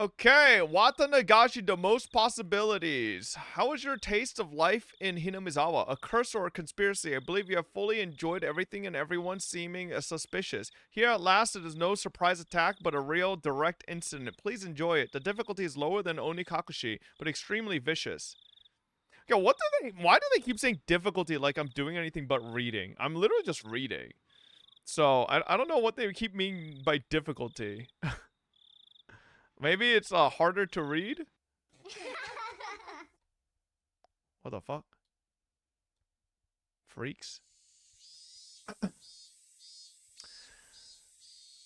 Okay, Watanagashi, the most possibilities. How is your taste of life in Hinamizawa? A curse or a conspiracy? I believe you have fully enjoyed everything and everyone seeming suspicious. Here at last, it is no surprise attack, but a real direct incident. Please enjoy it. The difficulty is lower than Onikakushi, but extremely vicious. Yo, why do they keep saying difficulty like I'm doing anything but reading? I'm literally just reading. So, I don't know what they keep meaning by difficulty. Maybe it's harder to read? What the fuck? Freaks.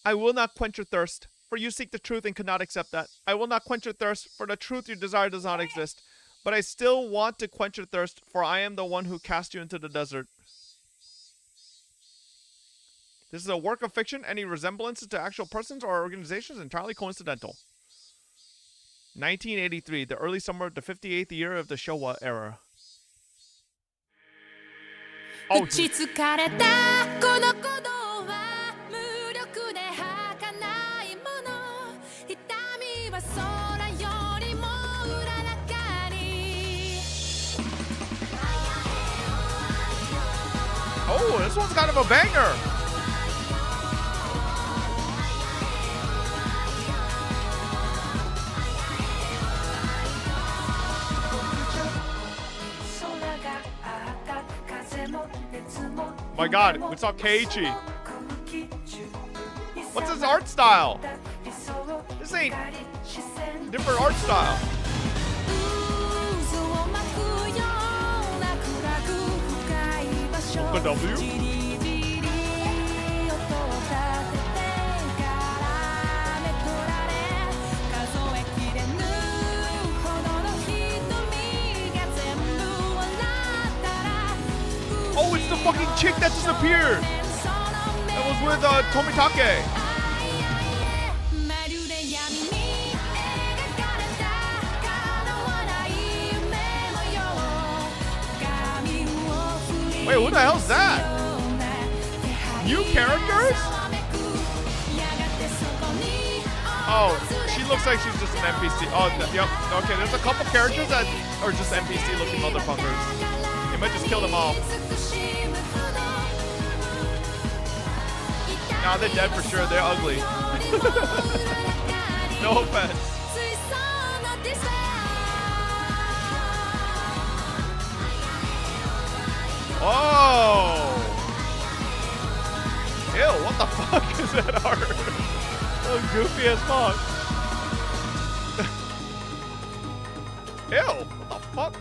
I will not quench your thirst, for you seek the truth and cannot accept that. I will not quench your thirst, for the truth you desire does not exist. But I still want to quench your thirst, for I am the one who cast you into the desert. This is a work of fiction. Any resemblances to actual persons or organizations entirely coincidental. 1983, the early summer of the 58th year of the Showa era. Oh, oh, this one's kind of a banger. My god, we saw Keiichi. What's his art style? This ain't different art style. A W? Oh, it's the fucking chick that disappeared. That was with Tomitake. Wait, who the hell's that? New characters? Oh, she looks like she's just an NPC. Oh, yep. Okay, there's a couple characters that are just NPC looking motherfuckers. They might just kill them all. Nah, they're dead for sure. They're ugly. No offense. Oh! Ew, what the fuck is that art? So goofy as fuck. Ew, what the fuck?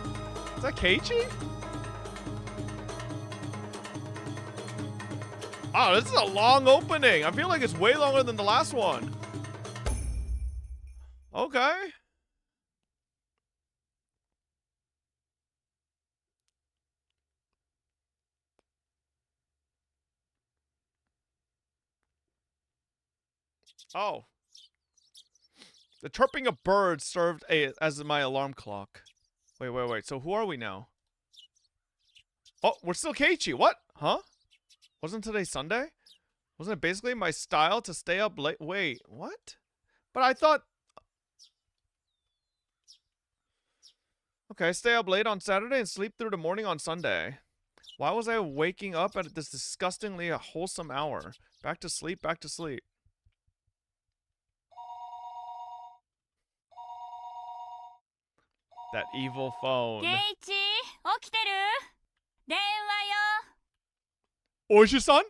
Is that Keiichi? Oh, this is a long opening. I feel like it's way longer than the last one. Okay. Oh. The chirping of birds served as my alarm clock. Wait. So who are we now? Oh, we're still Keiichi. What? Huh? Wasn't today Sunday? Wasn't it basically my style to stay up late? Wait, what? But I thought... Okay, stay up late on Saturday and sleep through the morning on Sunday. Why was I waking up at this disgustingly wholesome hour? Back to sleep, back to sleep. That evil phone. Oishi-san?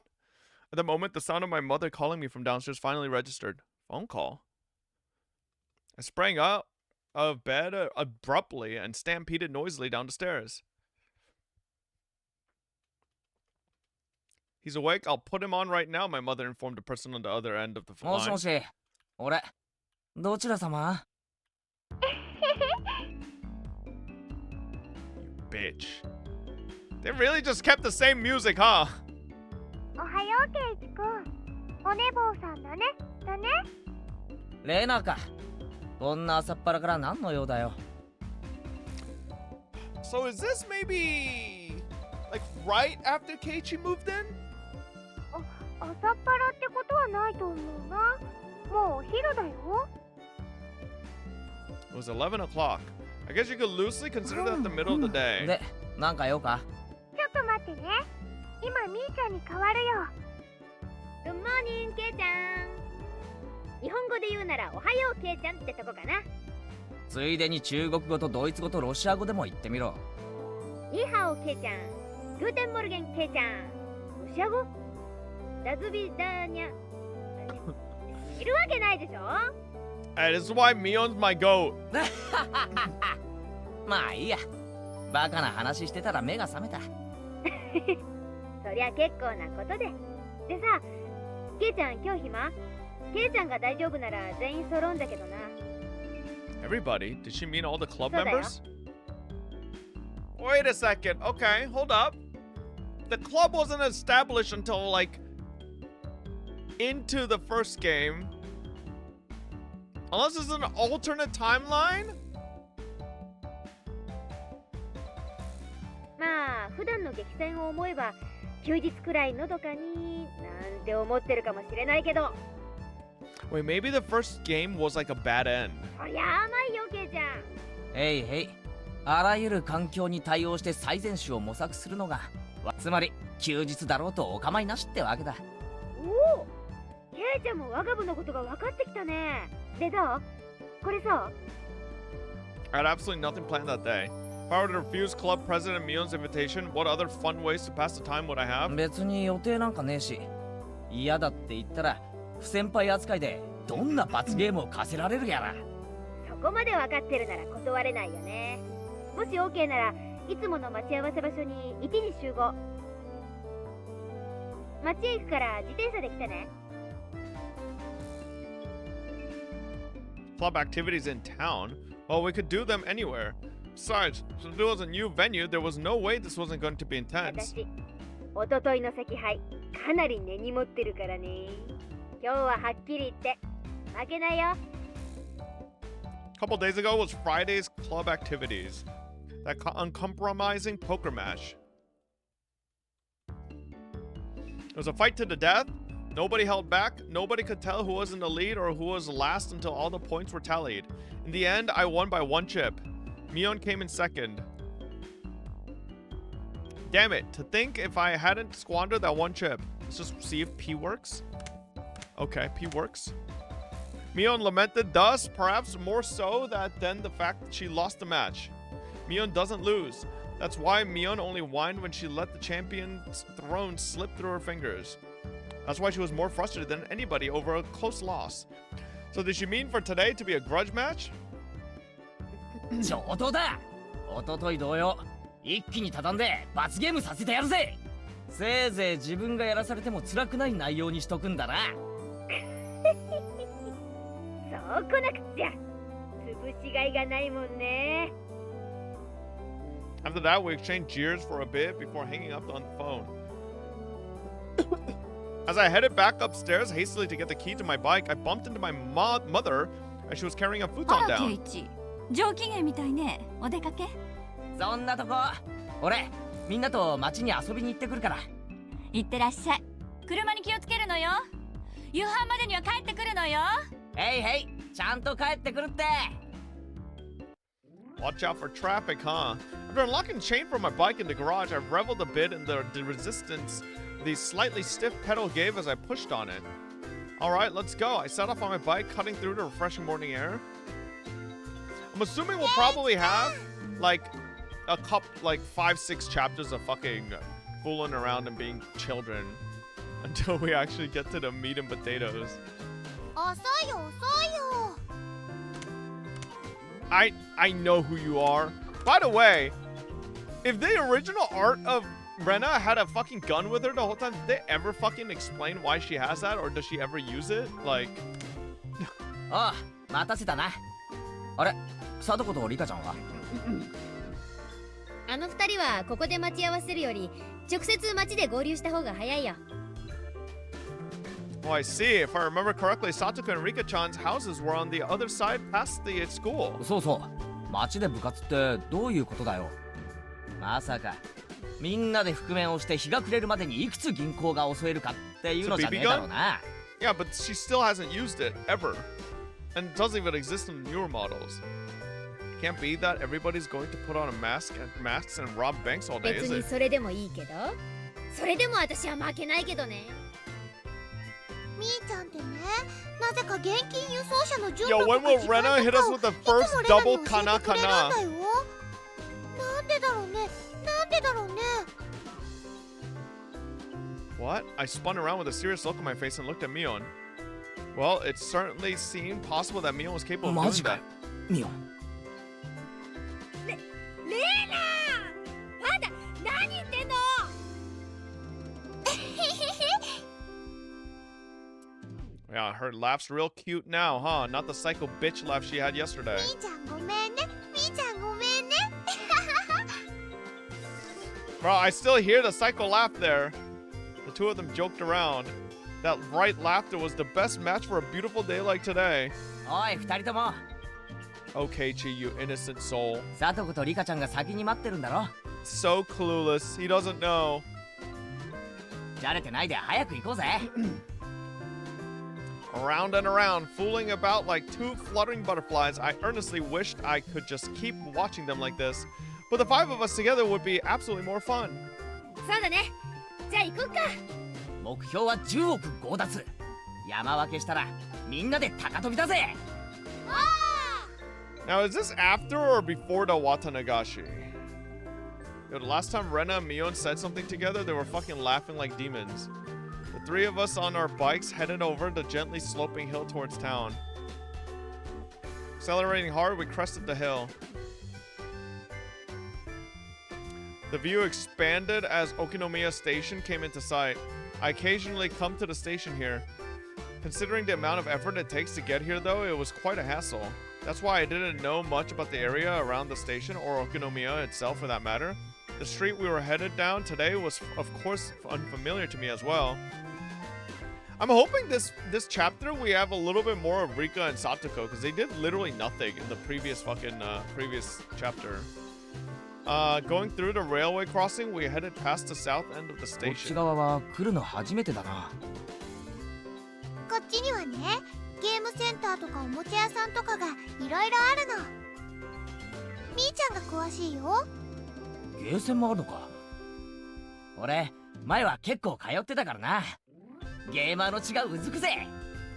At the moment, the sound of my mother calling me from downstairs finally registered. Phone call? I sprang out of bed abruptly and stampeded noisily down the stairs. He's awake. I'll put him on right now, my mother informed the person on the other end of the phone line. 俺、どちら様? Bitch. They really just kept the same music, huh? おはよう、ケイチ君。お寝坊さんだね。レナか。こんな朝っぱらから何の用だよ。So is this maybe like right after Keiichi moved in? 朝っぱらってことはないと思うな。もうお昼だよ。It was 11 o'clock. I guess you could loosely consider that the middle of the day. で、なんか用か？ちょっと待ってね。今みーちゃんに変わるよ。グッモーニング、ケイちゃん。日本語で言うならおはよう、ケイちゃんってとこかな。ついでに中国語とドイツ語とロシア語でも言ってみろ。ニーハオ、ケイちゃん。グーテンモルゲン、ケイちゃん。ロシア語？ダズビダーニャ。知るわけないでしょ。 Hey, this is why Mion's my goat. まあいいや。バカな話してたら目が覚めた。そりゃ結構なことで。でさ、ケイちゃん今日暇？ケイちゃんが大丈夫なら全員揃うんだけどな。Everybody? Did she mean all the club そうだよ。 members? Wait a second. Okay, hold up. The club wasn't established until like into the first game. Unless it's an alternate timeline? まあ普段の激戦を思えば休日くらいのどかになんて思ってるかもしれないけど。 Wait, maybe the first game was like a bad end. そりゃ甘いよ、ケイちゃん。へいへい。あらゆる環境に対応して最善手を模索するのが、つまり休日だろうとお構いなしってわけだ。おお、ケイちゃんも我が部のことが分かってきたね。でどう？これさ。 I had absolutely nothing planned that day. If I were to refuse Club President Mion's invitation, what other fun ways to pass the time would I have? 別に予定なんかねえし、嫌だって言ったら不先輩扱いでどんな罰ゲームを課せられるやら。そこまで分かってるなら断れないよね。もし OK ならいつもの待ち合わせ場所に1に集合。街へ行くから自転車で来てね。 Club activities in town? Well, we could do them anywhere. Besides, since it was a new venue, there was no way this wasn't going to be intense. 私、おとといの惜敗かなり根に持ってるからね。今日ははっきり言って負けないよ。 A couple days ago was Friday's club activities. That uncompromising poker match. It was a fight to the death. Nobody held back. Nobody could tell who was in the lead or who was last until all the points were tallied. In the end, I won by 1 chip. Mion came in second. Damn it, to think if I hadn't squandered that 1 chip. Let's just see if P works. Okay, P works. Mion lamented thus, perhaps more so than the fact that she lost the match. Mion doesn't lose. That's why Mion only whined when she let the champion's throne slip through her fingers. That's why she was more frustrated than anybody over a close loss. So did she mean for today to be a grudge match? 上等だ。おととい同様、一気に畳んで罰ゲームさせてやるぜ。せいぜい自分がやらされても辛くない内容にしとくんだな。そうこなくっちゃ。潰しがいがないもんね。 After that, we exchanged jeers for a bit before hanging up on the phone. As I headed back upstairs hastily to get the key to my bike, I bumped into my mother as she was carrying a あ futon ら、ケ down. イチ。上機嫌みたいね。お出かけ？そんなとこ、俺、みんなと街に遊びに行ってくるから。行ってらっしゃい。車に気をつけるのよ。夕飯までには帰ってくるのよ。へいへい、ちゃんと帰ってくるって。Watch out for traffic, huh? After unlocking the chain from my bike in the garage, I reveled a bit in the resistance the slightly stiff pedal gave as I pushed on it. Alright, let's go. I set off on my bike, cutting through the refreshing morning air. I'm assuming we'll probably have, like, a couple, like, 5-6 chapters of fucking fooling around and being children until we actually get to the meat and potatoes. 遅いよ遅いよ。 I know who you are. By the way, if the original art of Rena had a fucking gun with her the whole time, did they ever fucking explain why she has that, or does she ever use it? Like... ああ、待たせたな。あれ、貞子とリカちゃんは？あの二人はここで待ち合わせるより直接街で合流した方が早いよ。 Oh, I see. If I remember correctly, Satoko and Rika-chan's houses were on the other side past the school. そうそう。街で部活ってどういうことだよ。まさかみんなで覆面をして日が暮れるまでにいくつ銀行が襲えるかっていうのじゃねえだろうな。Yeah, but she still hasn't used it, ever. And it doesn't even exist in the newer models. Can't be that everybody's going to put on a masks and rob banks all day, 別 is に it? それでもいいけど、それでも私は負けないけどね。みーちゃんってね、なぜか現金輸送車の順 Yo, 路 when とか will 時間 Rena と hit か us を with the いつ first もレナ double に教え kana てくれるん kana? だよ。なんでだろうね、なんでだろうね。 What? I spun around with a serious look on my face and looked at Mion. Well, it certainly seemed possible that Mion was capable of doing マジか that. ミオン。レーナー、あんた何言ってんの。 Yeah, her laugh's real cute now, huh? Not the psycho bitch laugh she had yesterday. みーちゃんごめんね、みーちゃんごめんね。 Bro, I still hear the psycho laugh there. The two of them joked around. That right laughter was the best match for a beautiful day like today. おい二人とも、 Okay, Chi, you innocent soul. サトコとリカちゃんが先に待ってるんだろ。 So clueless. He doesn't know. じゃれてないで早く行こうぜ。 Around and around, fooling about like two fluttering butterflies. I earnestly wished I could just keep watching them like this. But the five of us together would be absolutely more fun. そうだね。じゃあ行こっか。目標は10億強奪。山分けしたらみんなで高飛びだぜ。 Now, is this after or before the Watanagashi? Yo, the last time Rena and Mion said something together, they were fucking laughing like demons. The three of us on our bikes headed over the gently sloping hill towards town. Accelerating hard, we crested the hill. The view expanded as Okinomiya Station came into sight. I occasionally come to the station here. Considering the amount of effort it takes to get here though, it was quite a hassle. That's why I didn't know much about the area around the station or Okinomiya itself for that matter. The street we were headed down today was of course unfamiliar to me as well. I'm hoping this chapter we have a little bit more of Rika and Satoko because they did literally nothing in the previous previous chapter. Going through the railway crossing, we headed past the south end of the こっち station. 側は来るの初めてだな。こっちにはね、ゲームセンターとかおもちゃ屋さんとかがいろいろあるの。みーちゃんが詳しいよ。ゲーセンもあるのか。俺前は結構通ってたからな。ゲーマーの血がうずくぜ。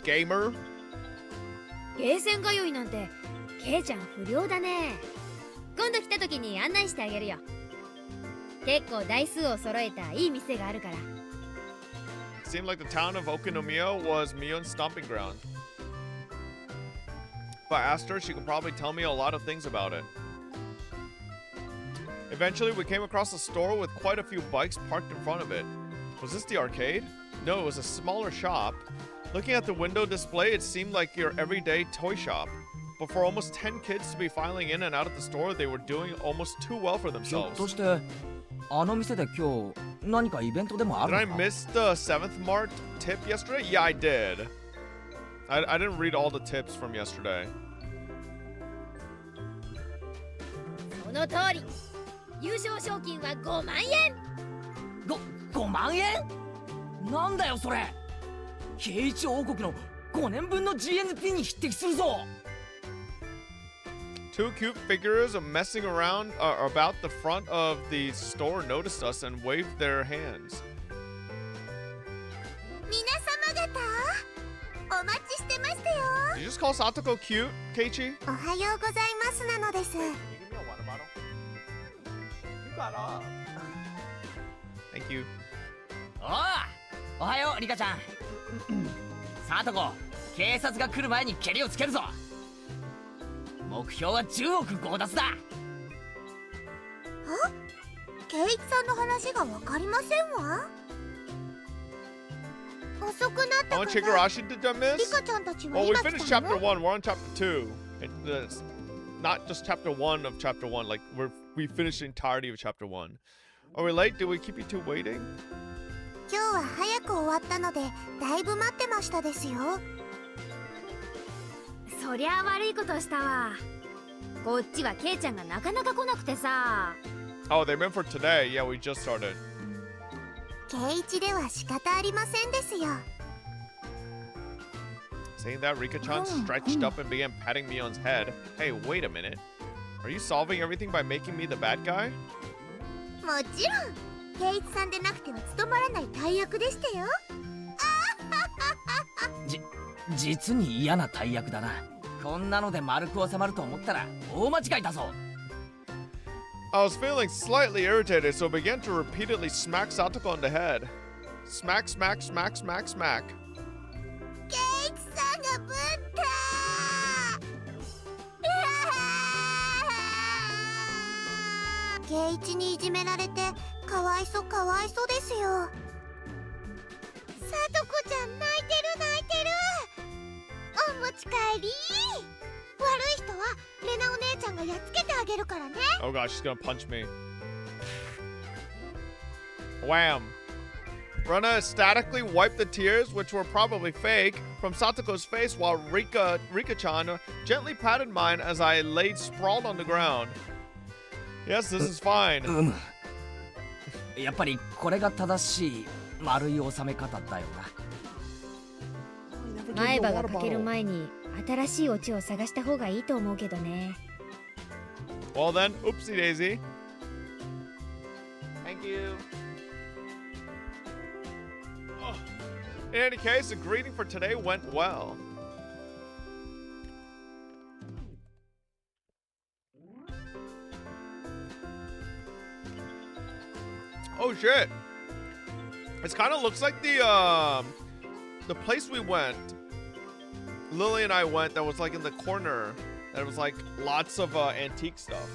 Gamer? ゲーセン通いなんて、ケイちゃん不良だね。今度来た時に案内してあげるよ。結構台数を揃えたいい店があるから。 Seemed like the town of Okinomiya was Mion's stomping ground. If I asked her, she could probably tell me a lot of things about it. Eventually, we came across a store with quite a few bikes parked in front of it. Was this the arcade? No, it was a smaller shop. Looking at the window display, it seemed like your everyday toy shop. But for almost 10 kids to be filing in and out of the store, they were doing almost too well for ひょっ themselves. としてあの店で今日何かイベントでもある Did I のか。 miss the 7th Mart tip yesterday? Yeah, I did. I didn't read all the tips from yesterday. その通り。優勝賞金は5万円。5万円？なんだよそれ。慶一王国の5年分の GNP に匹敵するぞ。 Two cute figures messing around about the front of the store noticed us and waved their hands. 皆様方、お待ちしてましたよ。 Did you just call Satoko cute, Keiichi? おはようございますなのです。 Can you give me a water bottle? You got up. Thank you. おはようリカちゃん。さとこ、警察が来る前にケリをつけるぞ。目標は10億強奪だ。ケイイチさんの話がわかりませんわ。遅くなったか Oh, ら。 Higurashi, did I リ miss? カちゃんたちは Well, we 今 finished 来たの chapter 1. We're on chapter 2. It's not just chapter 1 of chapter 1. Like, we finished the entirety of chapter 1. Are we late? Did we keep you two waiting? 今日は早く終わったのでだいぶ待ってましたですよ。そりゃあ悪いことしたわ。こっちはケイちゃんがなかなか来なくてさ。 Oh, they meant for today. Yeah, we just started. ケイイチでは仕方ありませんですよ。Saying that, Rika-chan stretched up and began patting Mion's head. Hey, wait a minute. Are you solving everything by making me the bad guy? もちろん圭一さんでなくては務まらない大役でしたよ。実に嫌な大役だな。こんなので丸く収まると思ったら大間違いだぞ。I was feeling slightly irritated, so began to repeatedly smack Satoko on the head. Smack, smack, smack, smack, smack. 圭一さんがぶった圭一にいじめられてかわいそかわいそですよ。さとこちゃん泣いてる泣いてる。お持ち帰り。悪い人はレナお姉ちゃんがやっつけてあげるからね。 Oh gosh, she's gonna punch me. Wham! Rena ecstatically wiped the tears, which were probably fake, from Satoko's face while Rika-chan gently patted mine as I laid sprawled on the ground. Yes, this is fine. やっぱりこれが正しい丸い収め方だよな。前歯が欠ける前に新しいオチを探した方がいいと思うけどね。Well then, oopsie daisy. Thank you. Oh. In any case, the greeting for today went well. Oh shit! It kind of looks like the place we went. Lily and I went. That was like in the corner. That was like lots of antique stuff.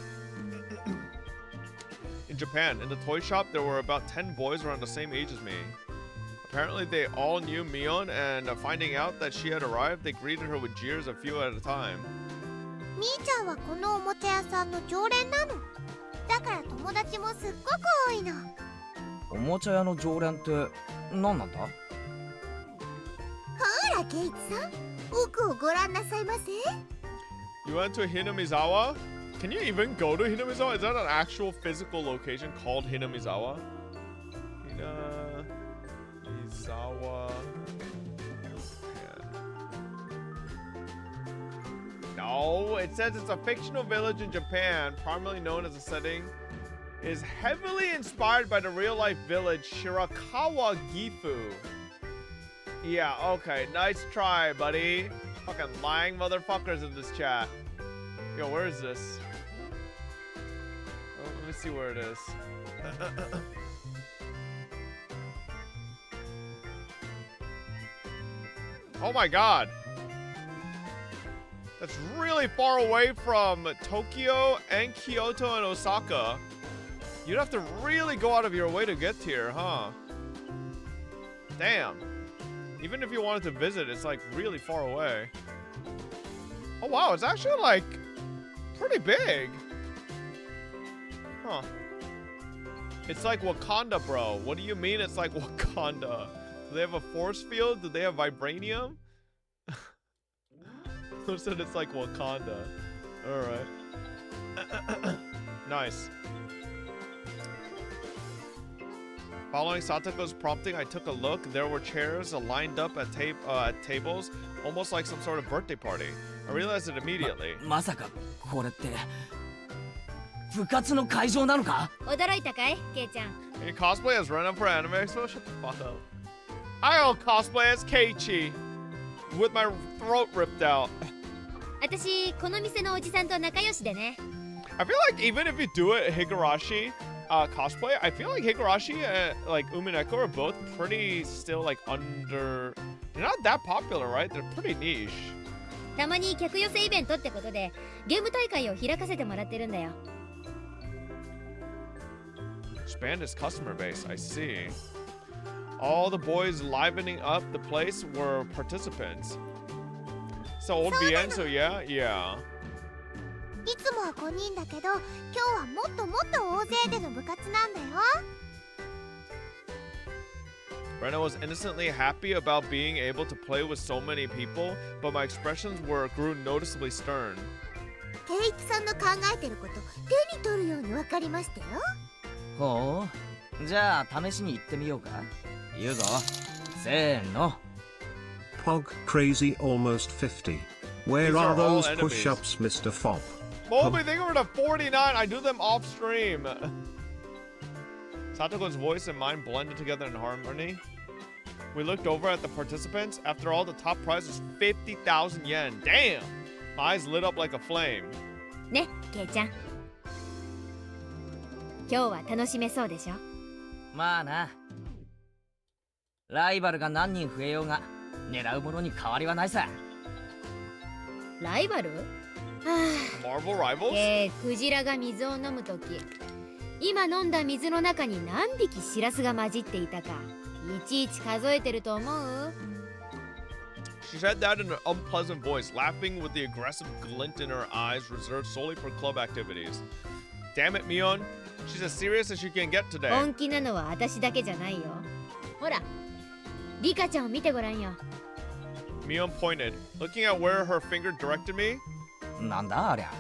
In Japan, in the toy shop, there were about 10 boys around the same age as me. Apparently, they all knew Mion, and finding out that she had arrived, they greeted her with jeers, a few at a time. みーちゃんはこのおもちゃ屋さんの常連なの。だから友達もすっごく多いの。おもちゃ屋の常連って何なんだ？ほらケイチさん、奥をご覧なさいませ。 You went to Hinamizawa? Can you even go to Hinamizawa? Is that an actual physical location called Hinamizawa? Hinamizawa. No, it says it's a fictional village in Japan, primarily known as a setting, is heavily inspired by the real-life village Shirakawa Gifu. Yeah, okay, nice try, buddy. Fucking lying motherfuckers in this chat. Yo, where is this? Oh, let me see where it is. Oh my god. That's really far away from Tokyo and Kyoto and Osaka. You'd have to really go out of your way to get here, huh? Damn. Even if you wanted to visit, it's like really far away. Oh wow, it's actually like pretty big. Huh. It's like Wakanda, bro. What do you mean it's like Wakanda? Do they have a force field? Do they have vibranium? Who said it's like Wakanda? Alright. Nice. Following Satoko's prompting, I took a look. There were chairs lined up at tables, almost like some sort of birthday party. I realized it immediately. まさかこれって部活の会場なのか？驚いたかい、ケイちゃん。 Can you cosplay as Rena for anime expo? Shut the fuck up. I'll cosplay as Keiichi with my throat ripped out. 私この店のおじさんと仲良しでね。 I feel like even if you do it Higurashi cosplay, I feel like Higurashi and like Umineko are both pretty still like under. They're not that popular, right? They're pretty niche. たまに客寄せイベントってことでゲーム大会を開かせてもらってるんだよ。 Expand his customer base, I see. All the boys livening up the place were participants. So old VN, so yeah. いつもは5人だけど、今日はもっともっと大勢での部活なんだよ。 Rena was innocently happy about being able to play with so many people, but my expressions grew noticeably stern. ケイチさんの考えてること、手に取るように分かりましたよ。ほう。じゃあ試しに行ってみようか。言うぞ。せーの。Pog crazy almost 50. Where These are are all those enemies. push-ups, Mr. Fop? Moby, think over to 49. I do them off stream. Satoko's voice and mine blended together in harmony. We looked over at the participants. After all, the top prize was 50,000 yen. Damn! My eyes lit up like a flame. ね、ケイちゃん。今日は楽しめそうでしょ。まあな。ライバルが何人増えようが狙うものに変わりはないさ。ライバル？は Marvel Rivals? クジラが水を飲むとき、今飲んだ水の中に何匹シラスが混じっていたか、いちいち数えてると思う？ She said that in an unpleasant voice, laughing with the aggressive glint in her eyes reserved solely for club activities. Damn it, Mion. She's as serious as she can get today. 本気なのは私だけじゃないよ。ほら、リカちゃんを見てごらんよ。Mion pointed, looking at where her finger directed me. なんだありゃ。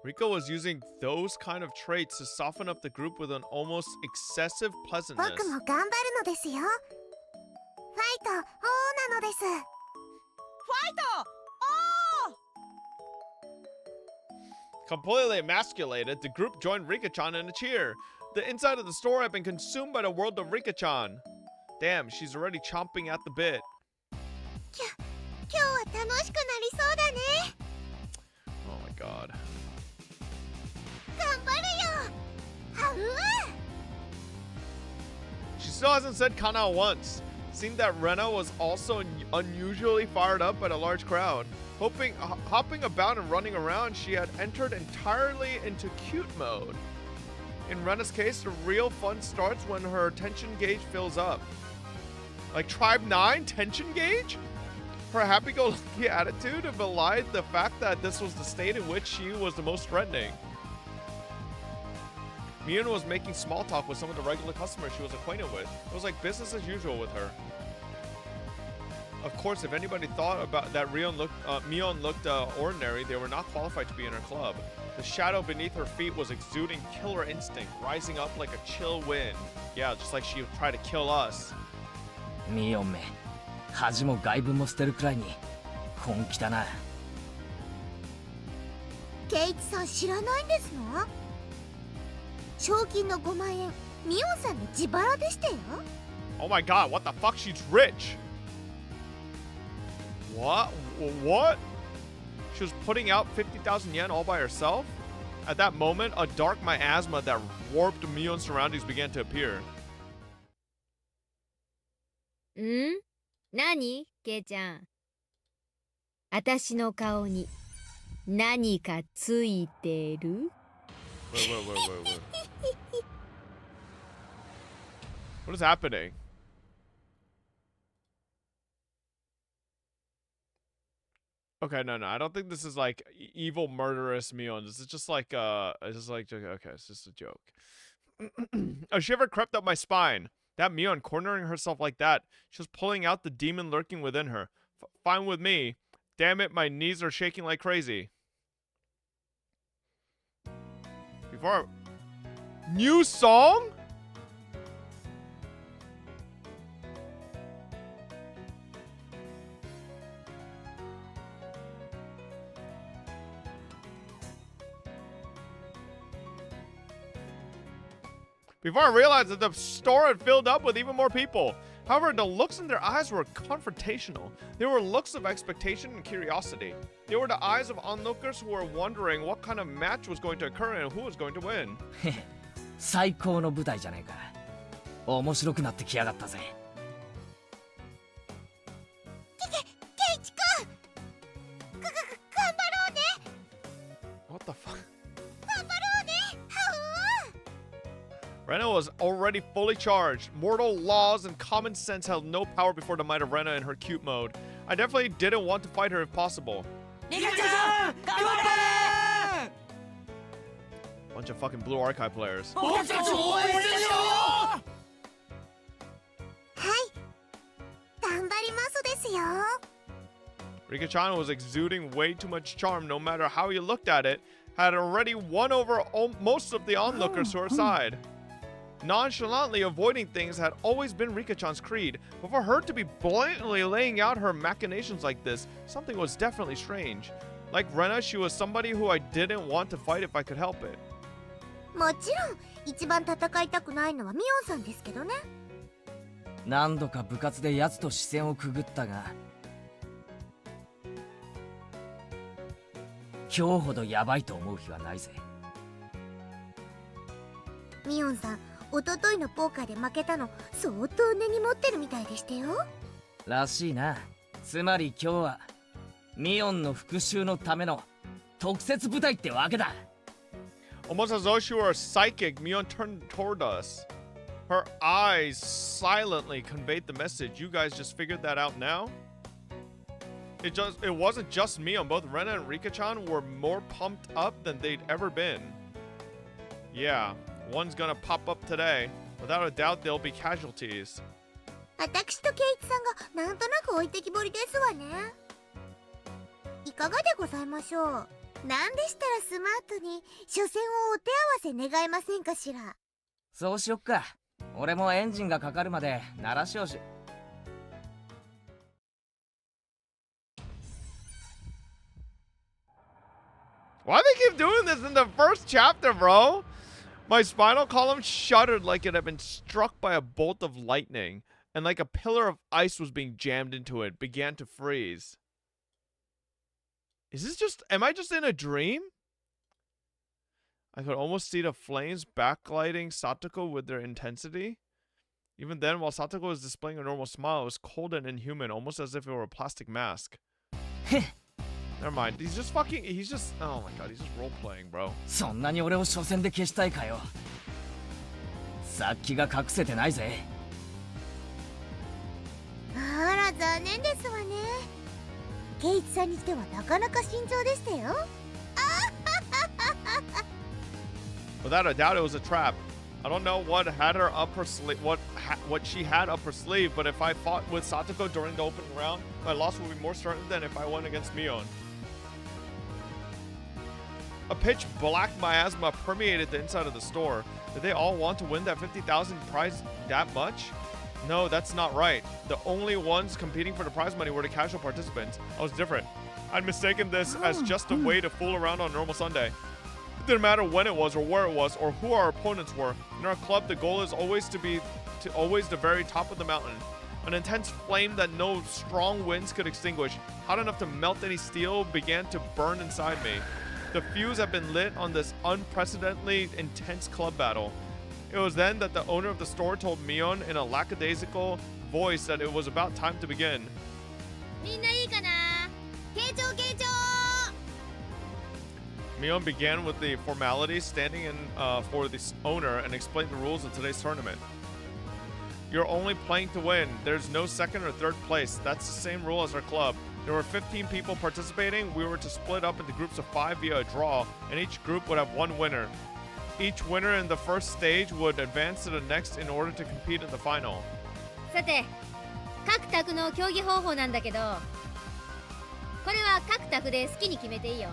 Rika was using those kind of traits to soften up the group with an almost excessive 僕 pleasantness. も頑張るのですよ。ファイト、王なのです。ファイト、 Completely emasculated, the group joined Rika-chan in a cheer. The inside of the store had been consumed by the world of Rika-chan. Damn, she's already chomping at the bit. 今日は楽しくなりそうだね。 Oh my god. 頑張るよ。はう。 She still hasn't said kana once. Seemed that Rena was also unusually fired up by the large crowd. Hopping about and running around, she had entered entirely into cute mode. In Rena's case, the real fun starts when her tension gauge fills up. Like Tribe 9 tension gauge? Her happy-go-lucky attitude belied the fact that this was the state in which she was the most threatening. Mion was making small talk with some of the regular customers she was acquainted with. It was like business as usual with her. Of course, if anybody thought about that Mion looked ordinary, they were not qualified to be in her club. The shadow beneath her feet was exuding killer instinct, rising up like a chill wind. Yeah, just like she would try to kill us. ミオンめ、恥も外聞も捨てるくらいに本気だな。ケイチさん知らないんですの？賞金の5万円、ミオンさんの自腹でしたよ。 Oh my god, what the fuck? She's rich! What? What? She was putting out 50,000 yen all by herself? At that moment, a dark miasma that warped Mion's surroundings began to appear. ん？何？ケイちゃん。私の顔に何かついてる？ Wait. What is happening? Okay, no. I don't think this is like evil murderous Mion. This is just like okay, it's just a joke. A shiver crept up my spine. That Mion cornering herself like that. She was pulling out the demon lurking within her. Fine with me. Damn it, my knees are shaking like crazy. New song? Before I realized that the store had filled up with even more people. However, the looks in their eyes were confrontational. They were looks of expectation and curiosity. They were the eyes of onlookers who were wondering what kind of match was going to occur and who was going to win. 最高の舞台じゃねえか。面白くなってきやがったぜ。ケイチ君、頑張ろうね。 What the fuck? 頑張ろうね。はう。 Rena was already fully charged. Mortal laws and common sense held no power before the might of Rena in her cute mode. I definitely didn't want to fight her if possible. リカちゃん、頑張れー！ Bunch of fucking Blue Archive players. 僕たちを応援してるよ！はい、頑張りますですよ。 Rika-chan was exuding way too much charm no matter how you looked at it. Had already won over most of the onlookers to her side. Nonchalantly avoiding things had always been Rika-chan's creed, but for her to be blatantly laying out her machinations like this, something was definitely strange. Like Rena, she was somebody who I didn't want to fight if I could help it. もちろん一番戦いたくないのはミオンさんですけどね。何度か部活で奴と視線をくぐったが、今日ほどヤバいと思う日はないぜ。ミオンさん、一昨日のポーカーで負けたの相当根に持ってるみたいでしたよ。らしいな。つまり今日はミオンの復讐のための特設部隊ってわけだ。Almost as though she were a psychic, Mion turned toward us. Her eyes silently conveyed the message. You guys just figured that out now? It wasn't just Mion. Both Rena and Rika-chan were more pumped up than they'd ever been. Yeah, one's gonna pop up today. Without a doubt, there'll be casualties. 私とケイチさんがなんとなく置いてきぼりですわね。いかがでございましょう。なんでしたらスマートに初戦をお手合わせ願えませんかしら。そうしよっか。俺もエンジンがかかるまで鳴らしよし。Why they keep doing this in the first chapter, bro? My spinal column shuddered like it had been struck by a bolt of lightning, and like a pillar of ice was being jammed into it, began to freeze. Is this just... Am I just in a dream? I could almost see the flames backlighting Satoko with their intensity. Even then, while Satoko was displaying a normal smile, it was cold and inhuman, almost as if it were a plastic mask. Never mind. He's just... Oh my god, he's just role-playing, bro. そんなに俺を初戦で消したいかよ。殺気が隠せてないぜ。あら、残念ですわね。ケイチさんにしてはなかなか慎重でしたよ。Without a doubt, it was a trap. I don't know what had her up her sleeve, what she had up her sleeve, but if I fought with Satoko during the opening round, my loss would be more certain than if I went against Mion. A pitch black miasma permeated the inside of the store. Did they all want to win that 50,000 prize that much? No, that's not right. The only ones competing for the prize money were the casual participants. I was different. I'd mistaken this as just a way to fool around on a normal Sunday. It didn't matter when it was or where it was or who our opponents were. In our club, the goal is always to be always the very top of the mountain. An intense flame that no strong winds could extinguish, hot enough to melt any steel, began to burn inside me. The fuse had been lit on this unprecedentedly intense club battle. It was then that the owner of the store told Mion in a lackadaisical voice that it was about time to begin. みんないいかな。傾聴傾聴。 Mion began with the formalities, standing in for the owner, and explained the rules of today's tournament. You're only playing to win. There's no second or third place. That's the same rule as our club. There were 15 people participating. We were to split up into groups of 5 via a draw, and each group would have one winner. Each winner in the first stage would advance to the next in order to compete in the final. さて、各卓の競技方法なんだけど、これは各卓で好きに決めていいよ。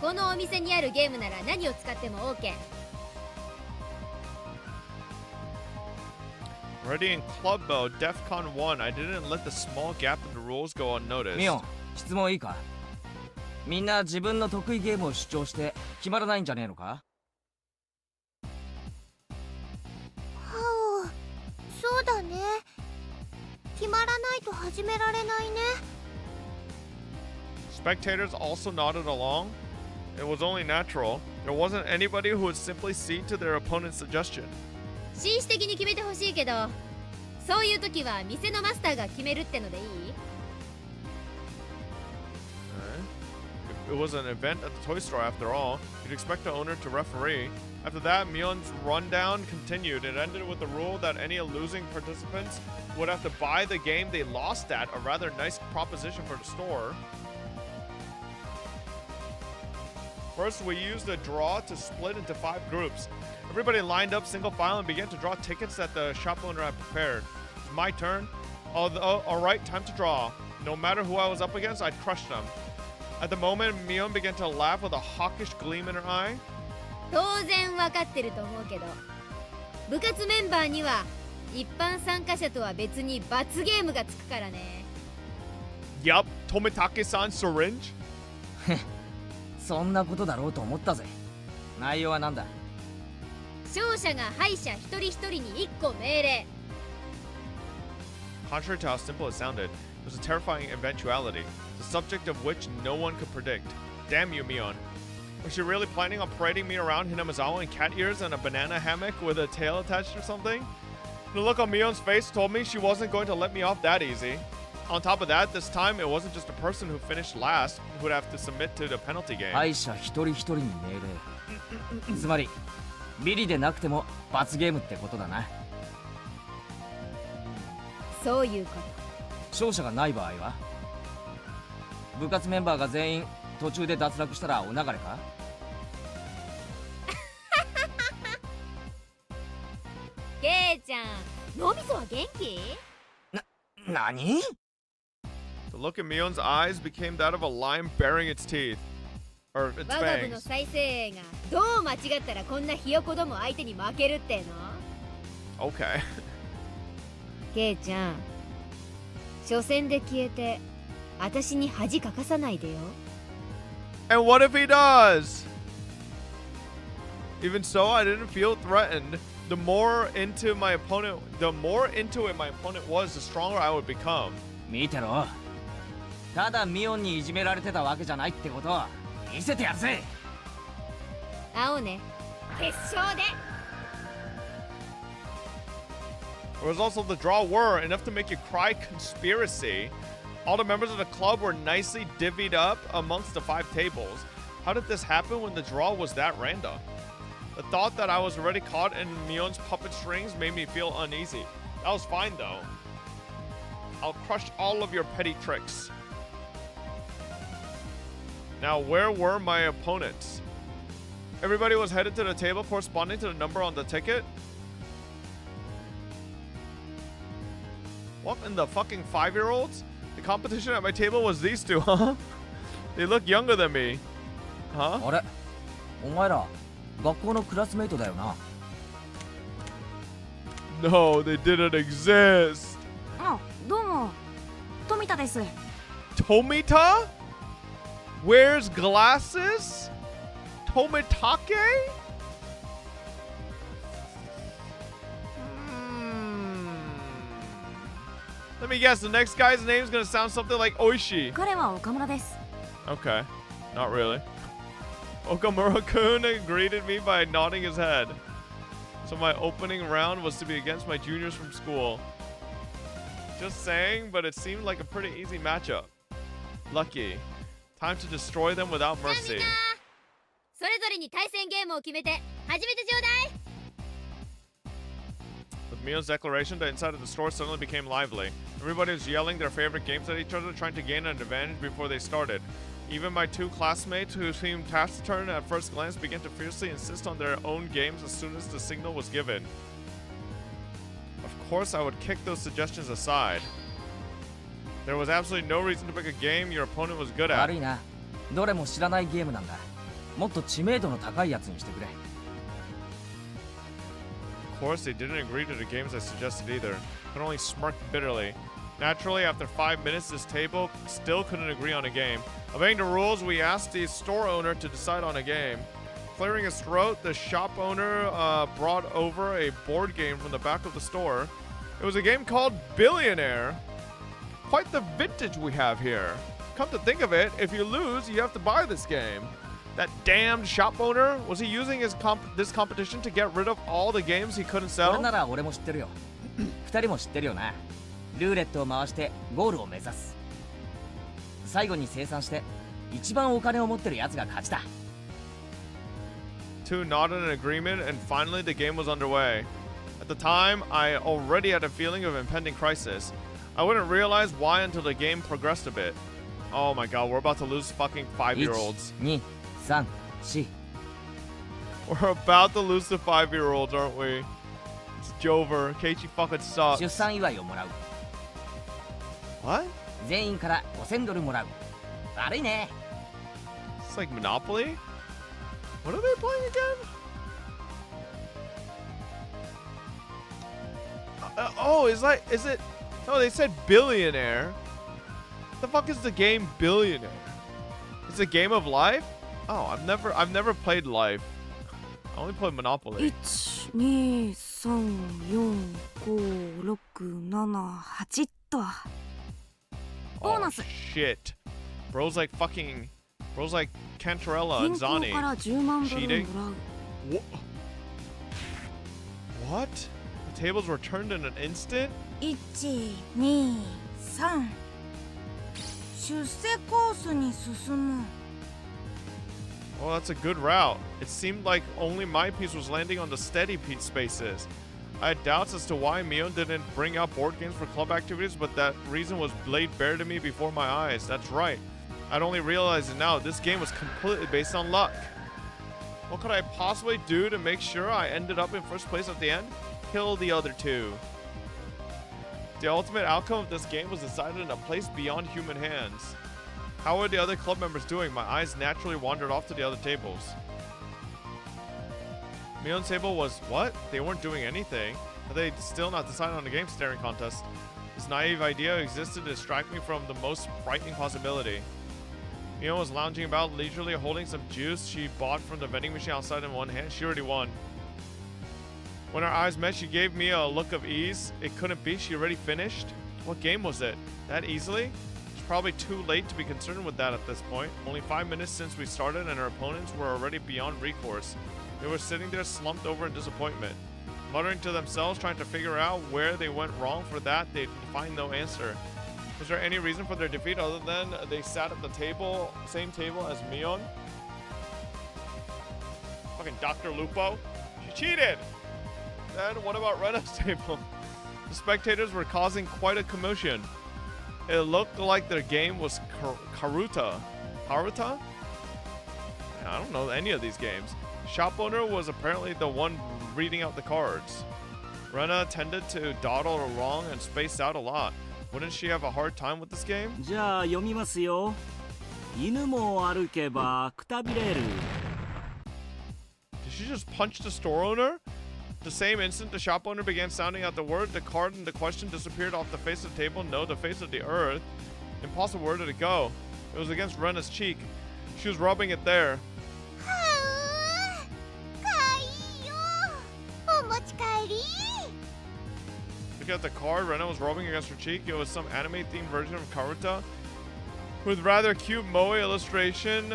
このお店にあるゲームなら何を使っても OK。Already in club mode, DEFCON 1, I didn't let the small gap in the rules go unnoticed. ミオン、質問いいか。みんな自分の得意ゲームを主張して決まらないんじゃねえのか。そうだね。決まらないと始められないね。 Spectators also nodded along. It was only natural. There wasn't anybody who would simply cede to their opponent's suggestion. 紳士的に決めてほしいけど、そういう時は店のマスターが決めるってのでいい？ It was an event at the toy store after all. You'd expect the owner to referee. After that, Mion's rundown continued. It ended with the rule that any losing participants would have to buy the game they lost at, a rather nice proposition for the store. First, we used a draw to split into 5 groups. Everybody lined up single file and began to draw tickets that the shop owner had prepared. It's my turn. Alright, time to draw. No matter who I was up against, I'd crush them. At the moment, Mion began to laugh with a hawkish gleam in her eye. 当然わかってると思うけど、部活メンバーには一般参加者とは別に罰ゲームがつくからね。 Yup, Tomitake-san syringe? そんなことだろうと思ったぜ。内容はなんだ？勝者が敗者一人一人に1個命令。 Contrary to how simple it sounded, it was a terrifying eventuality, the subject of which no one could predict. Damn you, Mion. Was she really planning on parading me around Hinamizawa in cat ears and a banana hammock with a tail attached or something? The look on Mion's face told me she wasn't going to let me off that easy. On top of that, this time it wasn't just a person who finished last who would have to submit to the penalty game. 敗者一人一人に命令。つまりビリでなくても罰ゲームってことだな。そういうこと。勝者がない場合は部活メンバーが全員途中で脱落したらお流れか？ケイちゃん、のびそは元気？何？ The look in Mion's eyes became that of a lion baring its teeth. Or its 我が部の fangs. 再生がどう間違ったらこんなひよこども相手に負けるっての？ Okay. ケイちゃん、初戦で消えて私に恥かかさないでよ。 And what if he does? Even so, I didn't feel threatened. The more into it my opponent was, the stronger I would become. 見てろ。ただミオンにいじめられてたわけじゃないってことを見せてやるぜ。会おうね、決勝で。 The results of the draw were enough to make you cry conspiracy. All the members of the club were nicely divvied up amongst the 5 tables. How did this happen when the draw was that random? The thought that I was already caught in Mion's puppet strings made me feel uneasy. That was fine though. I'll crush all of your petty tricks. Now, where were my opponents? Everybody was headed to the table corresponding to the number on the ticket. What in the fucking 5-year-olds? The competition at my table was these two, huh? They look younger than me. Huh? あれ、お前ら学校のクラスメイトだよな。No, they didn't exist. あ、どうも富田です。 Tomita? Wears glasses? Tomitake? Let me guess, the next guy's name is gonna sound something like Oishi. 彼は岡村です。 Okay, not really. Okamura-kun greeted me by nodding his head. So my opening round was to be against my juniors from school. Just saying, but it seemed like a pretty easy matchup. Lucky. Time to destroy them without さあみん mercy. な、それぞれに対戦ゲームを決めて始めてちょうだい。 With Mio's declaration, the inside of the store suddenly became lively. Everybody was yelling their favorite games at each other, trying to gain an advantage before they started. Even my 2 classmates, who seemed taciturn at first glance, began to fiercely insist on their own games as soon as the signal was given. Of course, I would kick those suggestions aside. There was absolutely no reason to pick a game your opponent was good at. 悪いな。どれも知らないゲームなんだ。もっと知名度の高いやつにしてくれ。Of course, they didn't agree to the games I suggested either, but only smirked bitterly. Naturally, after 5 minutes, this table still couldn't agree on a game. Obeying the rules, we asked the store owner to decide on a game. Clearing his throat, the shop owner brought over a board game from the back of the store. It was a game called Billionaire. Quite the vintage we have here. Come to think of it, if you lose, you have to buy this game. That damned shop owner, was he using this competition to get rid of all the games he couldn't これ sell? なら俺も知ってるよ。2人も知ってるよな。ルーレットを回してゴールを目指す。最後に清算して一番お金を持ってるやつが勝ちだ。Two nodded in agreement, and finally the game was underway. At the time, I already had a feeling of impending crisis. I wouldn't realize why until the game progressed a bit. Oh my god, we're about to lose fucking 5-year-olds. 1、2、3、4。We're about to lose the 5-year-olds, aren't we? It's Jover. Keiichi fucking sucks. 出産祝いをもらう。 What? 全員から$5000もらう。悪いね。 It's like Monopoly? What are they playing again? Oh, is it? No, they said billionaire. The fuck is the game Billionaire? It's a game of life? Oh, I've never played Life. I only played Monopoly. 1234567と Oh Bonus. shit. Bro's like Cantarella and 銀行 Zani. から10万ドル Cheating? もらう What? The tables were turned in an instant? 123出世コースに進む Oh, that's a good route. It seemed like only my piece was landing on the steady piece spaces. I had doubts as to why Mion didn't bring out board games for club activities, but that reason was laid bare to me before my eyes. That's right. I'd only realized it now. This game was completely based on luck. What could I possibly do to make sure I ended up in first place at the end? Kill the other two. The ultimate outcome of this game was decided in a place beyond human hands. How were the other club members doing? My eyes naturally wandered off to the other tables. Mion's table was what? They weren't doing anything. But they still not decided on the game staring contest. This naive idea existed to distract me from the most frightening possibility. Mion was lounging about leisurely holding some juice she bought from the vending machine outside in one hand. She already won. When our eyes met, she gave me a look of ease. It couldn't be. She already finished. What game was it? That easily? Probably too late to be concerned with that at this point. Only 5 minutes since we started and our opponents were already beyond recourse. They were sitting there slumped over in disappointment, muttering to themselves, trying to figure out where they went wrong. For that, they'd find no answer. Was there any reason for their defeat other than they sat at the table, same table as Mion? Fucking Dr. Lupo. She cheated! Then what about Rena's table? The spectators were causing quite a commotion. It looked like their game was Karuta. Karuta? I don't know any of these games. Shop owner was apparently the one reading out the cards. Rena tended to dawdle along and spaced out a lot. Wouldn't she have a hard time with this game? じゃあ読みますよ。犬も歩けばくたびれる。 Did she just punch the store owner? The same instant the shop owner began sounding out the word, the card in the question disappeared off the face of the table. No, the face of the earth. Impossible. Where did it go? It was against Rena's cheek. She was rubbing it there. はうかわいいよお持ち帰り Looking at the card, Rena was rubbing against her cheek. It was some anime-themed version of Karuta with rather cute moe illustration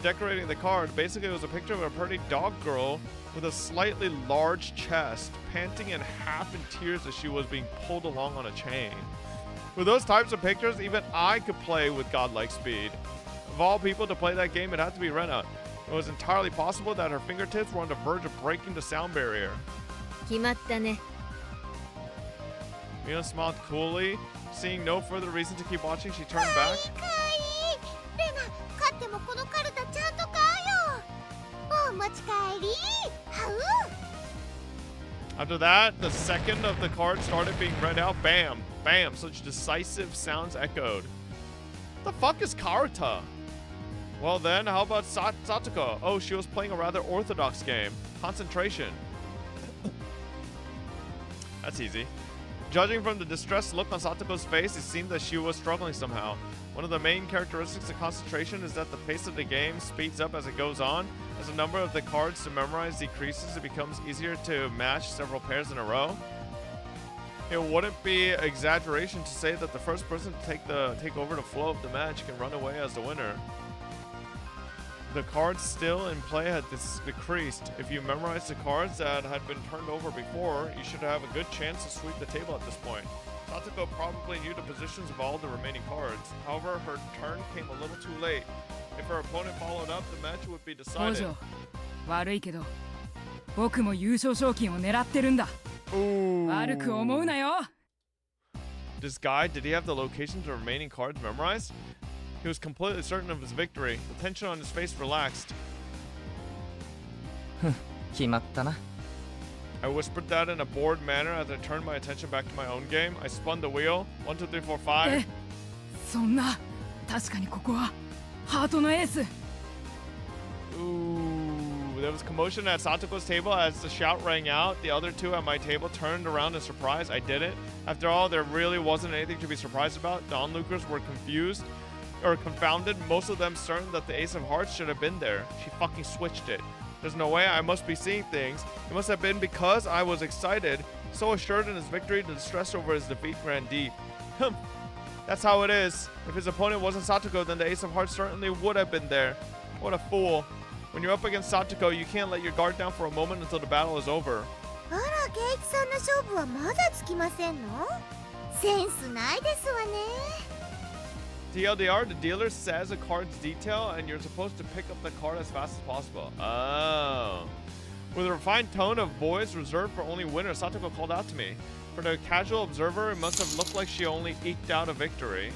decorating the card. Basically, it was a picture of a pretty dog girl with a slightly large chest, panting and half in tears as she was being pulled along on a chain. With those types of pictures, even I could play with godlike speed. Of all people to play that game, it had to be Rena. It was entirely possible that her fingertips were on the verge of breaking the sound barrier. 決まったね。 Mion smiled coolly. Seeing no further reason to keep watching, she turned back. かわいいレナ勝ってもこのカルタちゃんと買うよお持ち帰りはう After that, the second of the cards started being read out. Bam! Bam! Such decisive sounds echoed. The fuck is Karuta? Well then, how about Satoko? Oh, she was playing a rather orthodox game. Concentration. That's easy. Judging from the distressed look on Satoko's face, it seemed that she was struggling somehow. One of the main characteristics of concentration is that the pace of the game speeds up as it goes on. As the number of the cards to memorize decreases, it becomes easier to match several pairs in a row. It wouldn't be exaggeration to say that the first person to take over the flow of the match can run away as the winner. The cards still in play had decreased. If you memorized the cards that had been turned over before, you should have a good chance to sweep the table at this point. Satoko probably knew the positions of all the remaining cards. However, her turn came a little too late. If her opponent followed up, the match would be 北 decided. 条悪いけど僕も優勝賞金を狙ってるんだ Ooh. 悪く思うなよ This guy, did he have the locations of the remaining cards memorized? He was completely certain of his victory. The tension on his face relaxed. 決まったな I whispered that in a bored manner as I turned my attention back to my own game. I spun the wheel. 1, 2, 3, 4, 5. えそんな確かにここはハートのエース Ooh, There was commotion at Satoko's table as the shout rang out. The other two at my table turned around in surprise. I didn't. After all, there really wasn't anything to be surprised about. The onlookers were confused or confounded, most of them certain that the Ace of Hearts should have been there. She fucking switched it. There's no way I must be seeing things. It must have been because I was excited, so assured in his victory to stress over his defeat ran deep. That's how it is. If his opponent wasn't Satoko, then the Ace of Hearts certainly would have been there. What a fool. When you're up against Satoko, you can't let your guard down for a moment until the battle is over. あら、ケイチさんの勝負はまだつきませんの？センスないですわね。TLDR, the dealer says a card's detail and you're supposed to pick up the card as fast as possible. Oh. With a refined tone of voice reserved for only winners, Satoko called out to me. For the casual observer, it must have looked like she only eked out a victory.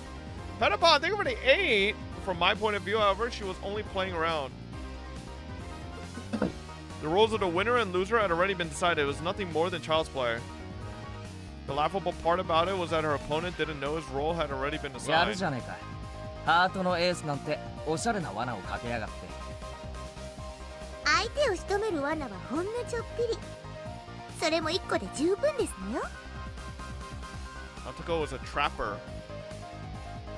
Petapon, I think already ate. From my point of view, however, she was only playing around. The roles of the winner and loser had already been decided. It was nothing more than child's play. The laughable part about it was that her opponent didn't know his role had already been やる assigned. じゃねえか。ハートのエースなんておしゃれな罠をかけやがって。相手を仕留める罠はほんのちょっぴり。それも一個で十分ですのよ。Satoko was a trapper.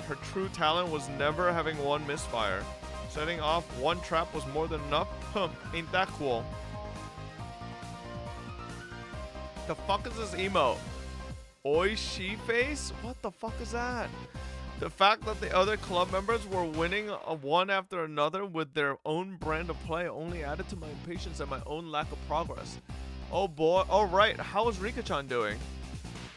Her true talent was never having one misfire. Setting off one trap was more than enough. Ain't that cool? The fuck is this emote? Oishi face? What the fuck is that? The fact that the other club members were winning one after another with their own brand of play only added to my impatience and my own lack of progress. Oh boy. Oh right, how was Rika-chan doing?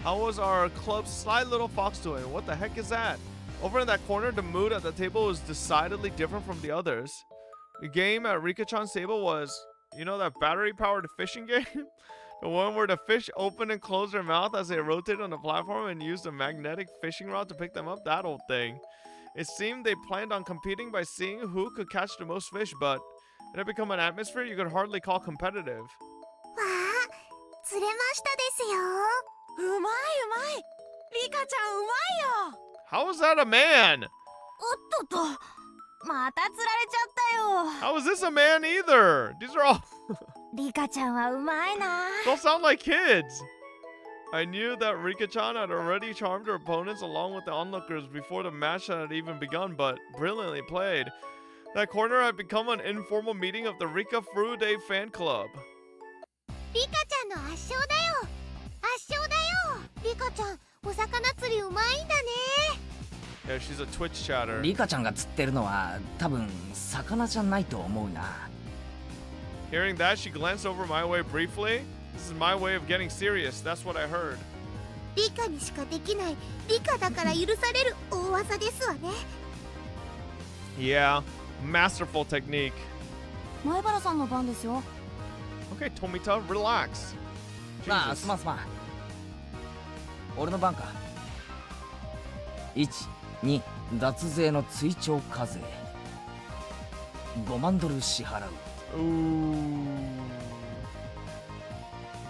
How was our club's sly little fox doing? What the heck is that? Over in that corner, the mood at the table was decidedly different from the others. The game at Rika-chan's table was, you know, that battery-powered fishing game? The one where the fish open and close their mouth as they rotate on the platform and used a magnetic fishing rod to pick them up? That old thing. It seemed they planned on competing by seeing who could catch the most fish, but it had become an atmosphere you could hardly call competitive. わあ、釣れましたですよ。うまいうまい。リカちゃんうまいよ。 How is that a man? おっとっと。また釣られちゃったよ。 How is this a man either? These are all リカちゃんはうまいな。 don't sound like kids. I knew that Rika-chan had already charmed her opponents along with the onlookers before the match had even begun, but brilliantly played. That corner had become an informal meeting of the Rika Furude fan club. リカちゃんの圧勝だよ。圧勝だよ。リカちゃん、お魚釣りうまいんだね。 Yeah, she's a Twitch chatter. リカちゃんが釣ってるのは多分魚じゃないと思うな。 Hearing that, she glanced over my way briefly. This is my way of getting serious. That's what I heard. リカにしかできないリカだから許される大技ですわね。 Yeah, masterful technique. 前原さんの番ですよ。 Okay, Tomita, relax. まあ Jesus. すまんすまん。俺の番か。1、2、脱税の追徴課税。5万ドル支払う。 Ooh. In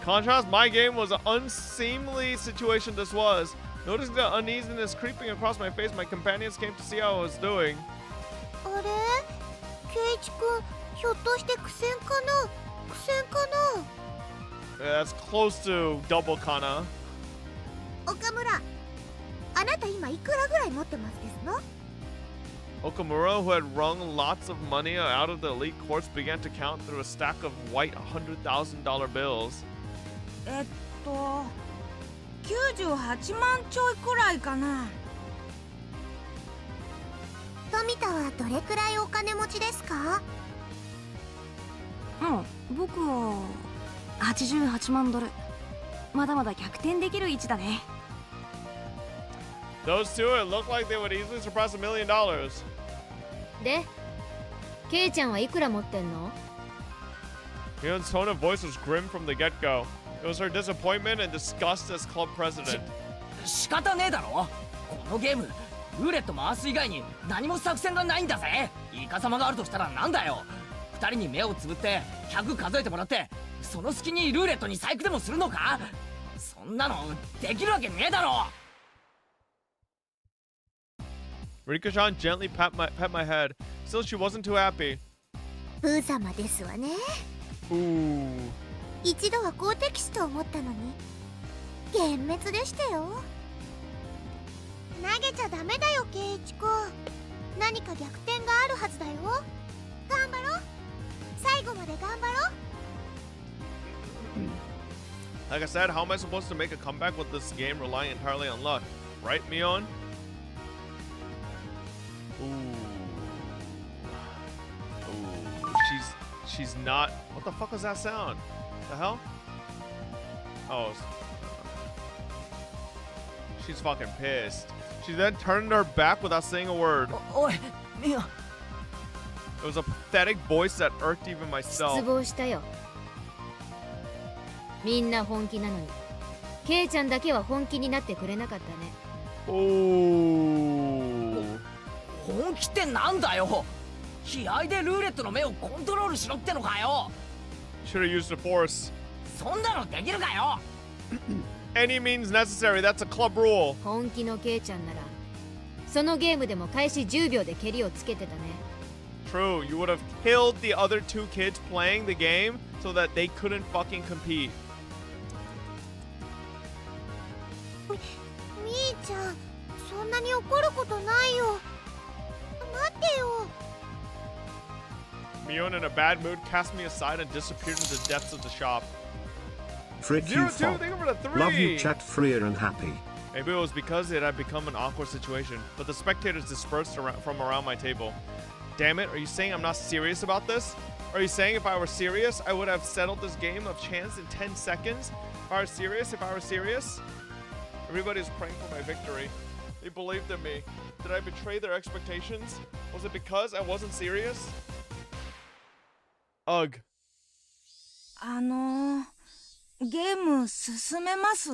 contrast, my game was an unseemly situation this was. Noticing the uneasiness creeping across my face, my companions came to see how I was doing. あれケイチ君、ひょっとして苦戦かな苦戦かな Yeah, that's close to double kana. 岡村、あなた今いくらぐらい持ってますですの Okamura, who had wrung lots of money out of the elite courts, began to count through a stack of white $100,000 bills. 98万ちょいくらいかな。富田はどれくらいお金持ちですか僕は88万ドル。まだまだ逆転できる位置だね。 Those two, it looked like they would easily surpass $1 million. でケイちゃんはいくら持ってんの？ Mion's tone of voice was grim from the get-go. It was her disappointment and disgust as club president. 仕方ねえだろ。このゲームルーレット回す以外に何も作戦がないんだぜ。イカサマがあるとしたらなんだよ。2人に目をつぶって100数えてもらってその隙にルーレットに細工でもするのか。そんなのできるわけねえだろ。 Rika-chan gently pat my head. Still, she wasn't too happy. ブー様ですわね。Ooh. 一度は好敵手と思ったのに幻滅でしたよ。投げちゃダメだよ圭一君。何か逆転があるはずだよ。頑張ろう。最後まで頑張ろう。 Like I said, how am I supposed to make a comeback with this game relying entirely on luck? Right, Mion? Ooh. Ooh. She's not... What the fuck was that sound? The hell? Oh. She's fucking pissed. She then turned her back without saying a word. おいミオ It was a pathetic voice that irked even 失 myself. 望したよ。みんな本気なのにケイちゃんだけは本気になってくれなかったね。 Oh. 本気ってなんだよ。気合でルーレットの目をコントロールしろってのかよ。 Should have used the force. そんなのできるかよ。 Any means necessary. That's a club rule. 本気のケイちゃんならそのゲームでも開始10秒で蹴りをつけてたね。 True. You would have killed the other two kids playing the game so that they couldn't fucking compete. みーちゃん、そんなに怒ることないよ。待ってよ。 Mion, in a bad mood, cast me aside and disappeared into the depths of the shop. Frick Zero you two, Fop. thank you for the 3. Love you chat freer and happy. Maybe it was because it had become an awkward situation, but the spectators dispersed from around my table. Damn it, are you saying I'm not serious about this? Are you saying if I were serious, I would have settled this game of chance in 10 seconds? If I were serious? Everybody's praying for my victory. They believed in me. Did I betray their expectations? Was it because I wasn't serious? Ugh. ゲーム進めます？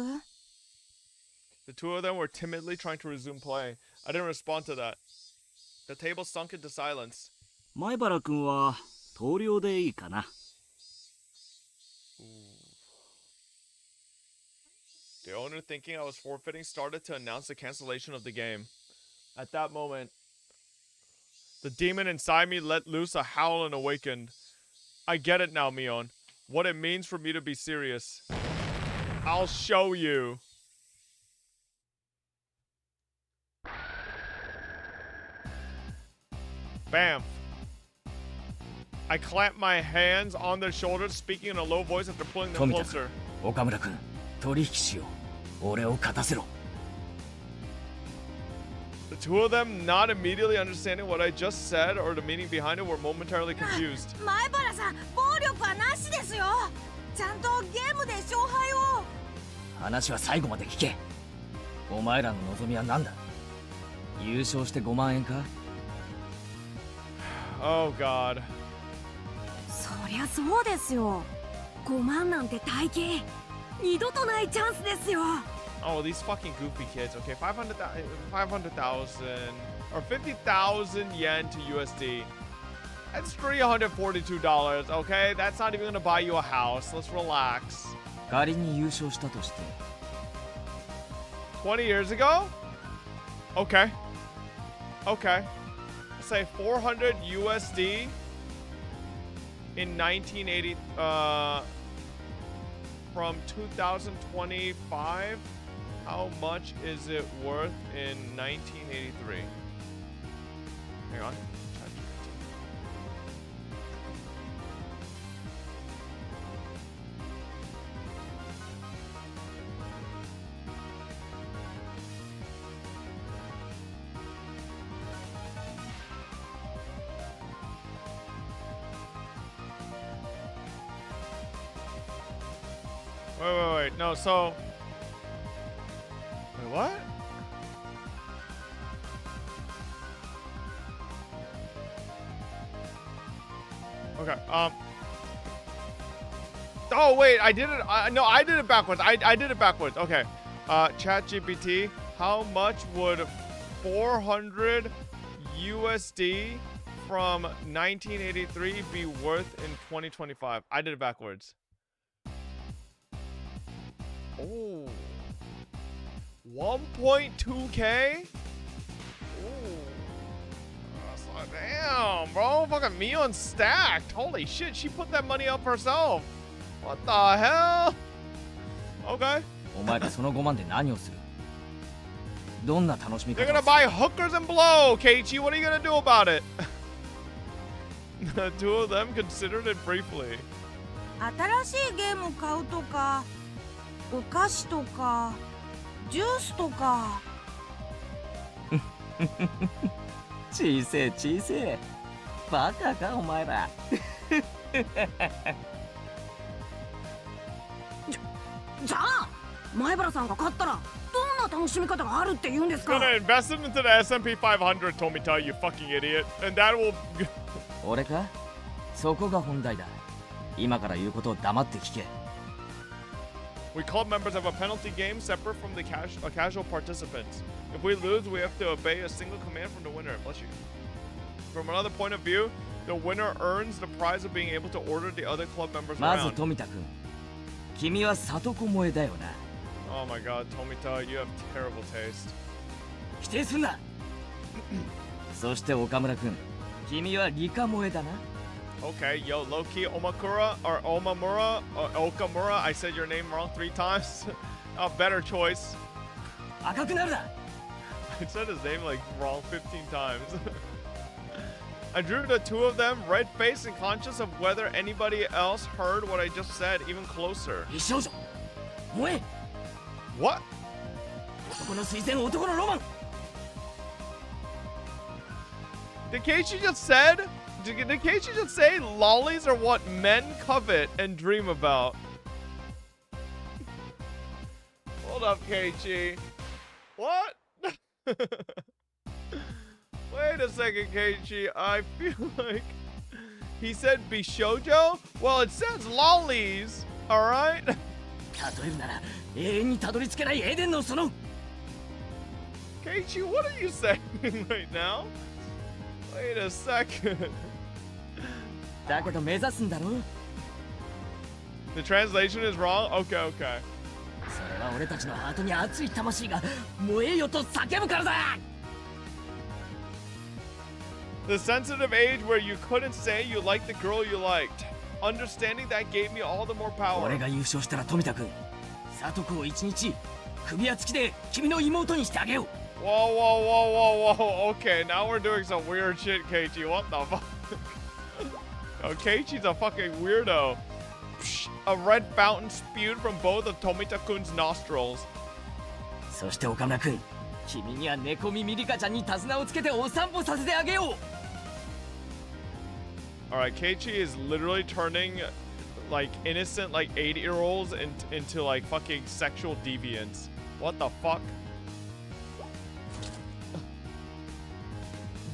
The two of them were timidly trying to resume play. I didn't respond to that. The table sunk into silence. 前原君は投了でいいかな。The owner, thinking I was forfeiting, started to announce the cancellation of the game. At that moment, the demon inside me let loose a howl and awakened. I get it now, Mion. What it means for me to be serious. I'll show you. Bam. I clamped my hands on their shoulders, speaking in a low voice after pulling them 富田 closer. 岡村君取引しよう。俺を勝たせろ。 The two of them, not immediately understanding what I just said or the meaning behind it, were momentarily confused. 前原さん、暴力はなしですよ。ちゃんとゲームで勝敗を。話は最後まで聞け。お前らの望みは何だ。優勝して5万円か。 Oh God. そりゃそうですよ。5万なんて大金。二度とないチャンスですよ。 Oh, these fucking goofy kids. Okay, 500,000 or 50,000 yen to USD. That's $342. Okay, that's not even gonna buy you a house. Let's relax. 仮に優勝したとして。 20 years ago? Okay. Okay. Let's say 400 USD in 1980. From 2025. How much is it worth in 1983? Hang on. Wait. No, so... Wait, what? Okay, oh, wait, I did it... no, I did it backwards. I did it backwards. Okay. ChatGPT, how much would 400 USD from 1983 be worth in 2025? I did it backwards. Oh, 1.2K? Ooh. Damn, bro. Fucking a million stacked. Holy shit, she put that money up herself. What the hell? Okay. お前らその5万で何をする？どんな楽しみ They're 方 gonna をする？ buy hookers and blow, Keiichi. What are you gonna do about it? The two of them considered it briefly. 新しいゲーム買うとか、お菓子とか、ジュースとか。小せえ小せえ。バカかお前ら。じゃあ前原さんが買ったらどんな楽しみ方があるって言うんですか？ Gonna invest it into the S&P 500, Tomita, you fucking idiot. And that will... 俺か？そこが本題だ。今から言うことを黙って聞け。We club members have a penalty game separate from the casual participants. If we lose, we have to obey a single command from the winner. Bless you. From another point of view, the winner earns the prize of being able to order the other club members まず around. 富田君、君は里子萌えだよな。Oh my god, Tomita, you have terrible taste. 否定すんな。そして岡村君、君は理科萌えだな。Okay, yo, low-key Omakura, or Omamura, or Okamura, I said your name wrong 3 times. A better choice. 赤くなるな。I said his name like wrong 15 times. I drew the two of them, red-faced and conscious of whether anybody else heard what I just said, even closer. 美少女、萌え。 What? 男の推薦、男のロマン。 Did Keiichi just say lollies are what men covet and dream about? Hold up, Keiichi. What? Wait a second, Keiichi. I feel like he said bishojo? Well, it says lollies. All right. 例えるなら永遠にたどり着けないエデンの園。 Keiichi, what are you saying right now? Wait a second. だけど目指すんだろ。 The translation is wrong? Okay, okay. それは俺たちのハートに熱い魂が燃えよと叫ぶからだ。 The sensitive age where you couldn't say you liked the girl you liked. Understanding that gave me all the more power. 俺が優勝したら富田君、里子を一日首輪付きで君の妹にしてあげよう。 Whoa, whoa, whoa, whoa, whoa. Okay, now we're doing some weird shit, Keiichi. What the fuck? Oh, Keiichi's a fucking weirdo. Psh, a red fountain spewed from both of Tomita-kun's nostrils. そして岡村君、君には猫耳リカちゃんに手綱をつけてお散歩させてあげよう。 Alright, Keiichi is literally turning like innocent like 8-year-olds into like fucking sexual deviants. What the fuck?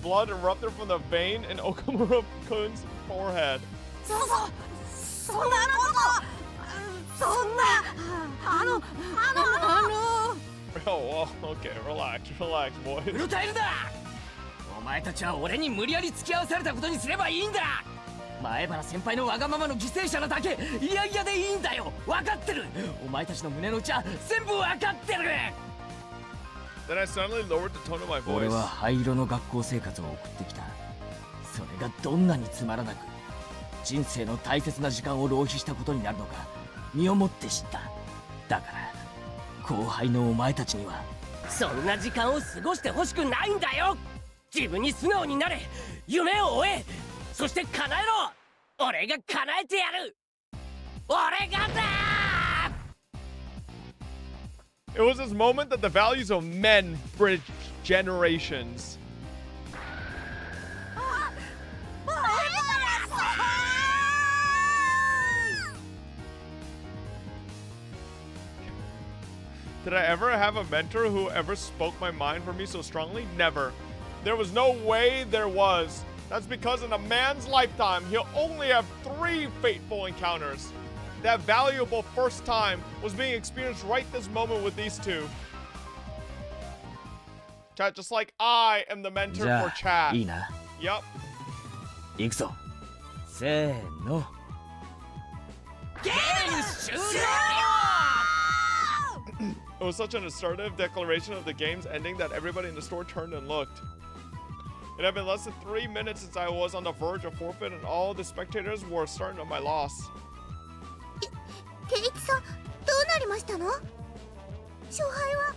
Blood erupted from the vein in Okamura-kun's forehead. そんなOh, well, okay, relax, boys. うろたえるな。お前たちは俺に無理やり付き合わされたことにすればいいんだ。前原先輩のわがままの犠牲者なだけいやいやでいいんだよ。分かってる。お前たちの胸の内は全部分かってる。 Then I suddenly lowered the tone of my 俺 voice. は灰色の学校生活を送ってきた。それがどんなにつまらなく人生の大切な時間を浪費したことになるのか身をもって知った。だから後輩のお前たちにはそんな時間を過ごしてほしくないんだよ。自分に素直になれ、夢を追え、そして叶えろ。俺が叶えてやる。俺がだ。 It was this moment that the values of men bridged generations. Did I ever have a mentor who ever spoke my mind for me so strongly? Never. There was no way there was. That's because in a man's lifetime, he'll only have 3 fateful encounters. That valuable first time was being experienced right this moment with these two. Chat, just like I am the mentor じゃ for あ chat. いいな。 Yep. 行くぞ。せーの。ゲーム終了。 It was such an assertive declaration of the game's ending that everybody in the store turned and looked. It had been less than 3 minutes since I was on the verge of forfeit, and all the spectators were certain of my loss. 圭一さん、どうなりましたの？勝敗は？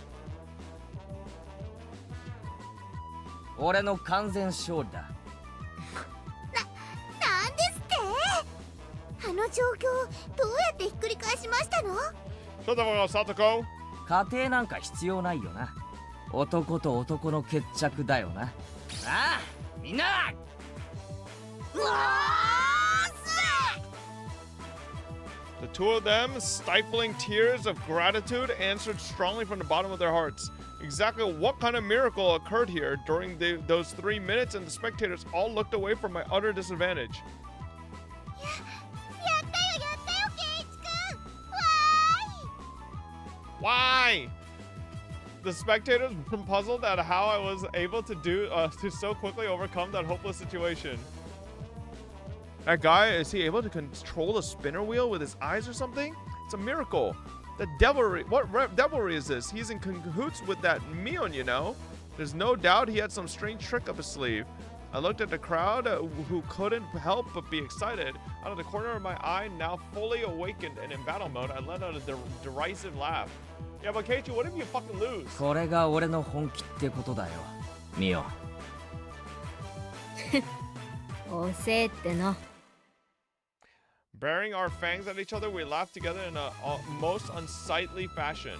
俺の完全勝利だ。なんですって？あの状況、どうやってひっくり返しましたの？ Shut the fuck up, Satoko. 家庭なんか必要ないよな。男と男の決着だよな。ああ、みんな。うわThe two of them, stifling tears of gratitude, answered strongly from the bottom of their hearts. Exactly what kind of miracle occurred here during those 3 minutes, and the spectators all looked away from my utter disadvantage. やったよ圭一くん。わーい。 Why? The spectators were puzzled at how I was able to so quickly overcome that hopeless situation. That guy, is he able to control the spinner wheel with his eyes or something? It's a miracle. The devilry, what devilry is this? He's in cahoots with that Mion, you know? There's no doubt he had some strange trick up his sleeve. I looked at the crowd who couldn't help but be excited. Out of the corner of my eye, now fully awakened and in battle mode, I let out a derisive laugh. Yeah, but Keiichi, what if you fucking lose? これが俺の本気ってことだよ、ミオ。遅えっての。Baring our fangs at each other, we laughed together in a most unsightly fashion.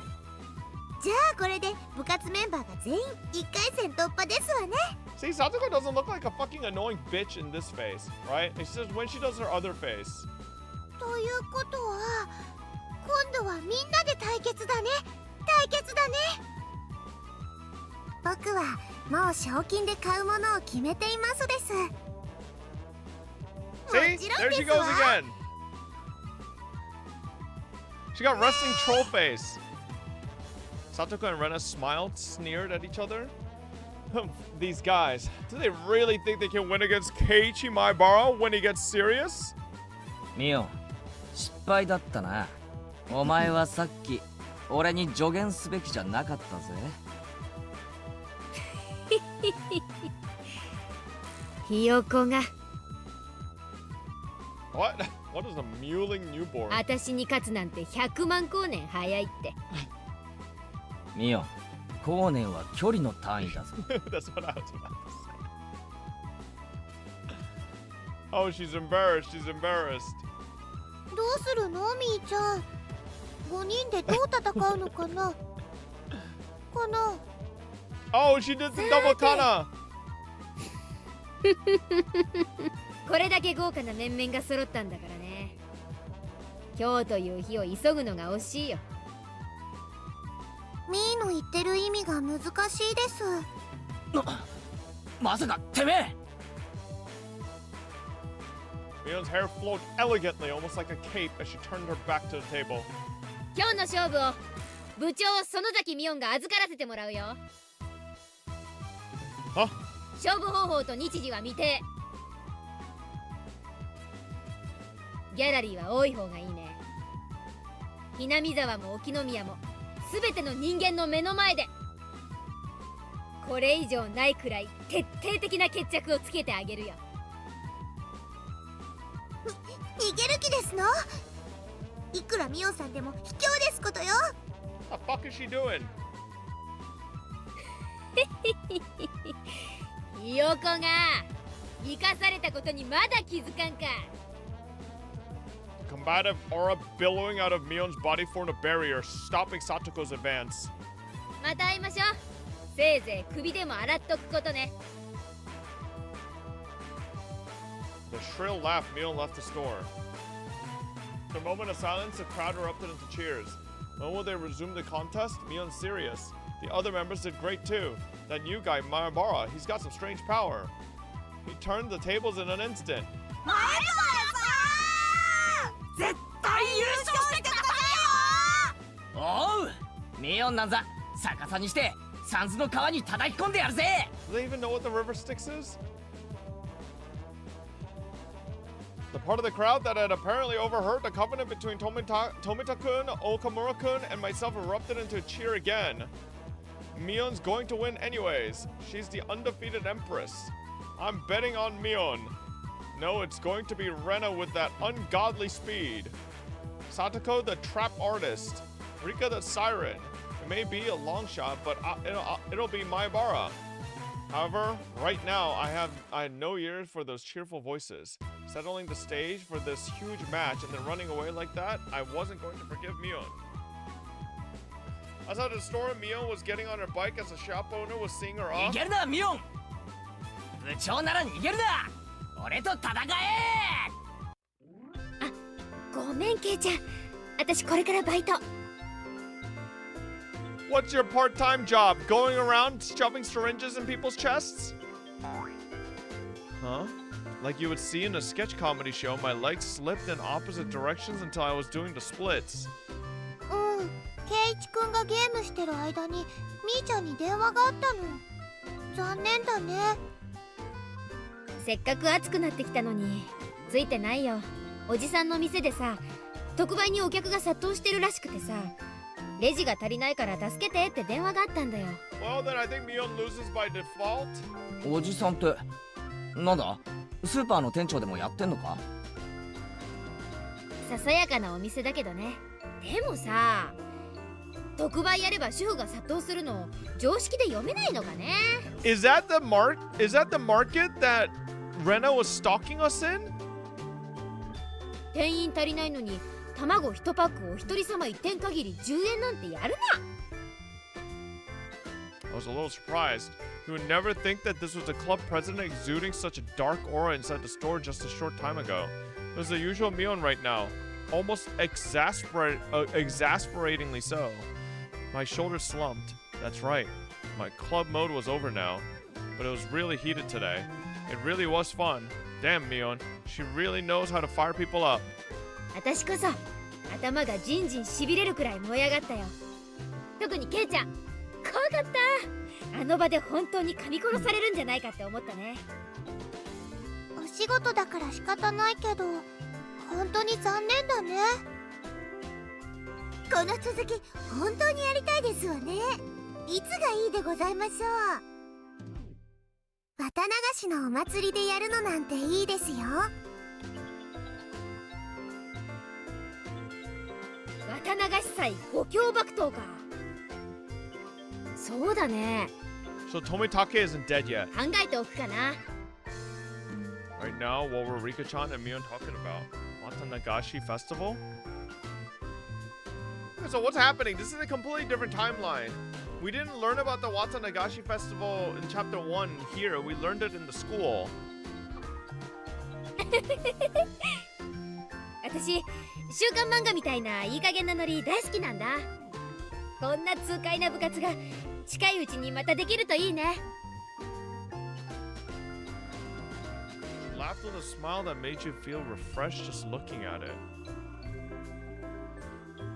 じゃあこれで部活メンバーが全員1回戦突破ですわね。 See, Satoko doesn't look like a fucking annoying bitch in this face, right? It's just when she does her other face. ということは、今度はみんなで対決だね。対決だね。僕はもう賞金で買うものを決めていますです。 See? There she goes again. She got resting troll face. Satoko and Rena smiled, sneered at each other. These guys, do they really think they can win against Keiichi Maibara when he gets serious? ミオ、失敗だったな。お前はさっき俺に助言すべきじゃなかったぜ。ひよこが What? What is a mewling newborn? 私に勝つなんて100万光年早いって。ミオ、光年は距離の単位だぞ。That's what I was about to say. Oh, she's embarrassed. She's embarrassed. どうするのみーちゃん。5人でどう戦うのかな。この Oh, she did the double kana. これだけ豪華な面々が揃ったんだからね。今日という日を急ぐのが惜しいよ。みーの言ってる意味が難しいです。まさかてめえ。 Mion's hair flowed elegantly, almost like a cape, as she turned her back to the table. 今日の勝負を部長園崎ミオンが預からせてもらうよ。は？勝負方法と日時は未定。ギャラリーは多い方がいいね。ひなみ沢も沖宮も全ての人間の目の前でこれ以上ないくらい徹底的な決着をつけてあげるよ。逃げる気ですの？いくらミオさんでも卑怯ですことよ。 What the fuck is she doing? ひよこが生かされたことにまだ気づかんか。 Combative aura billowing out of Mion's body formed a barrier, stopping Satoko's advance. また会いましょう。せいぜい首でも洗っとくことね。 The shrill laugh, Mion left the store. After a moment of silence, the crowd erupted into cheers. When will they resume the contest? Mion's serious. The other members did great too. That new guy, Maibara, he's got some strange power. He turned the tables in an instant. 絶対優勝してくださいよ。おう、ミオンなんざ逆さにしてサンズの川に叩き込んでやるぜ。 Do they even know what the river Styx is? The part of the crowd that had apparently overheard the covenant between Tomita-kun, Okamura-kun, and myself erupted into a cheer again. Mion's going to win anyways. She's the undefeated empress. I'm betting on Mion. No, it's going to be Rena with that ungodly speed. Satoko the trap artist. Rika the siren. It may be a long shot, but it'll be Maibara. However, right now I had no ears for those cheerful voices. Settling the stage for this huge match and then running away like that, I wasn't going to forgive Mion. Outside the store, Mion was getting on her bike as the shop owner was seeing her 逃 off. げるなミオン。部長なら逃げるな。俺と戦え。ごめんケイちゃん、私これからバイト。 What's your part-time job? Going around shoving syringes in people's chests? Huh? Like you would see in a sketch comedy show, my legs slipped in opposite directions until I was doing the splits. うん、ケイチくんがゲームしてる間にみーちゃんに電話があったの。残念だね。せっかく暑くなってきたのについてないよ。おじさんの店でさ、特売にお客が殺到してるらしくてさ、レジが足りないから助けてって電話があったんだよ。 Well, then I think Mion loses by default. おじさんってなんだ？スーパーの店長でもやってんのか？ささやかなお店だけどね。でもさ、特売やれば主婦が殺到するの常識で読めないのかね。 Is that the market that Rena was stalking us in? 店員足りないのに卵1パックを一人様1点限り10円なんてやるな。 I was a little surprised. You would never think that this was the club president exuding such a dark aura inside the store just a short time ago. It was the usual Mion right now, almost exasperatingly so. My shoulders slumped. That's right. My club mode was over now, but it was really heated today. It really was fun. Damn, Mion. She really knows how to fire people up. 私こそ頭がジンジンしびれるくらい燃え上がったよ。特にケイちゃん、怖かった。あの場で本当に噛み殺されるんじゃないかって思ったね。お仕事だから仕方ないけど、本当に残念だね。この続き本当にやりたいですわね。いつがいいでございましょう。綿流しのお祭りでやるのなんていいですよ。綿流し祭五強爆闘か。そうだね。 So Tomitake isn't dead yet. 考えておくかな。 Right now, what were Rika-chan and Mion talking about? Watanagashi Festival? So what's happening? This is a completely different timeline. We didn't learn about the Watanagashi Festival in chapter 1 here. We learned it in the school. 私、週刊漫画みたいないい加減なノリ大好きなんだ。こんな痛快な部活が近いうちにまたできるといいね。 She laughed with a smile that made you feel refreshed just looking at it.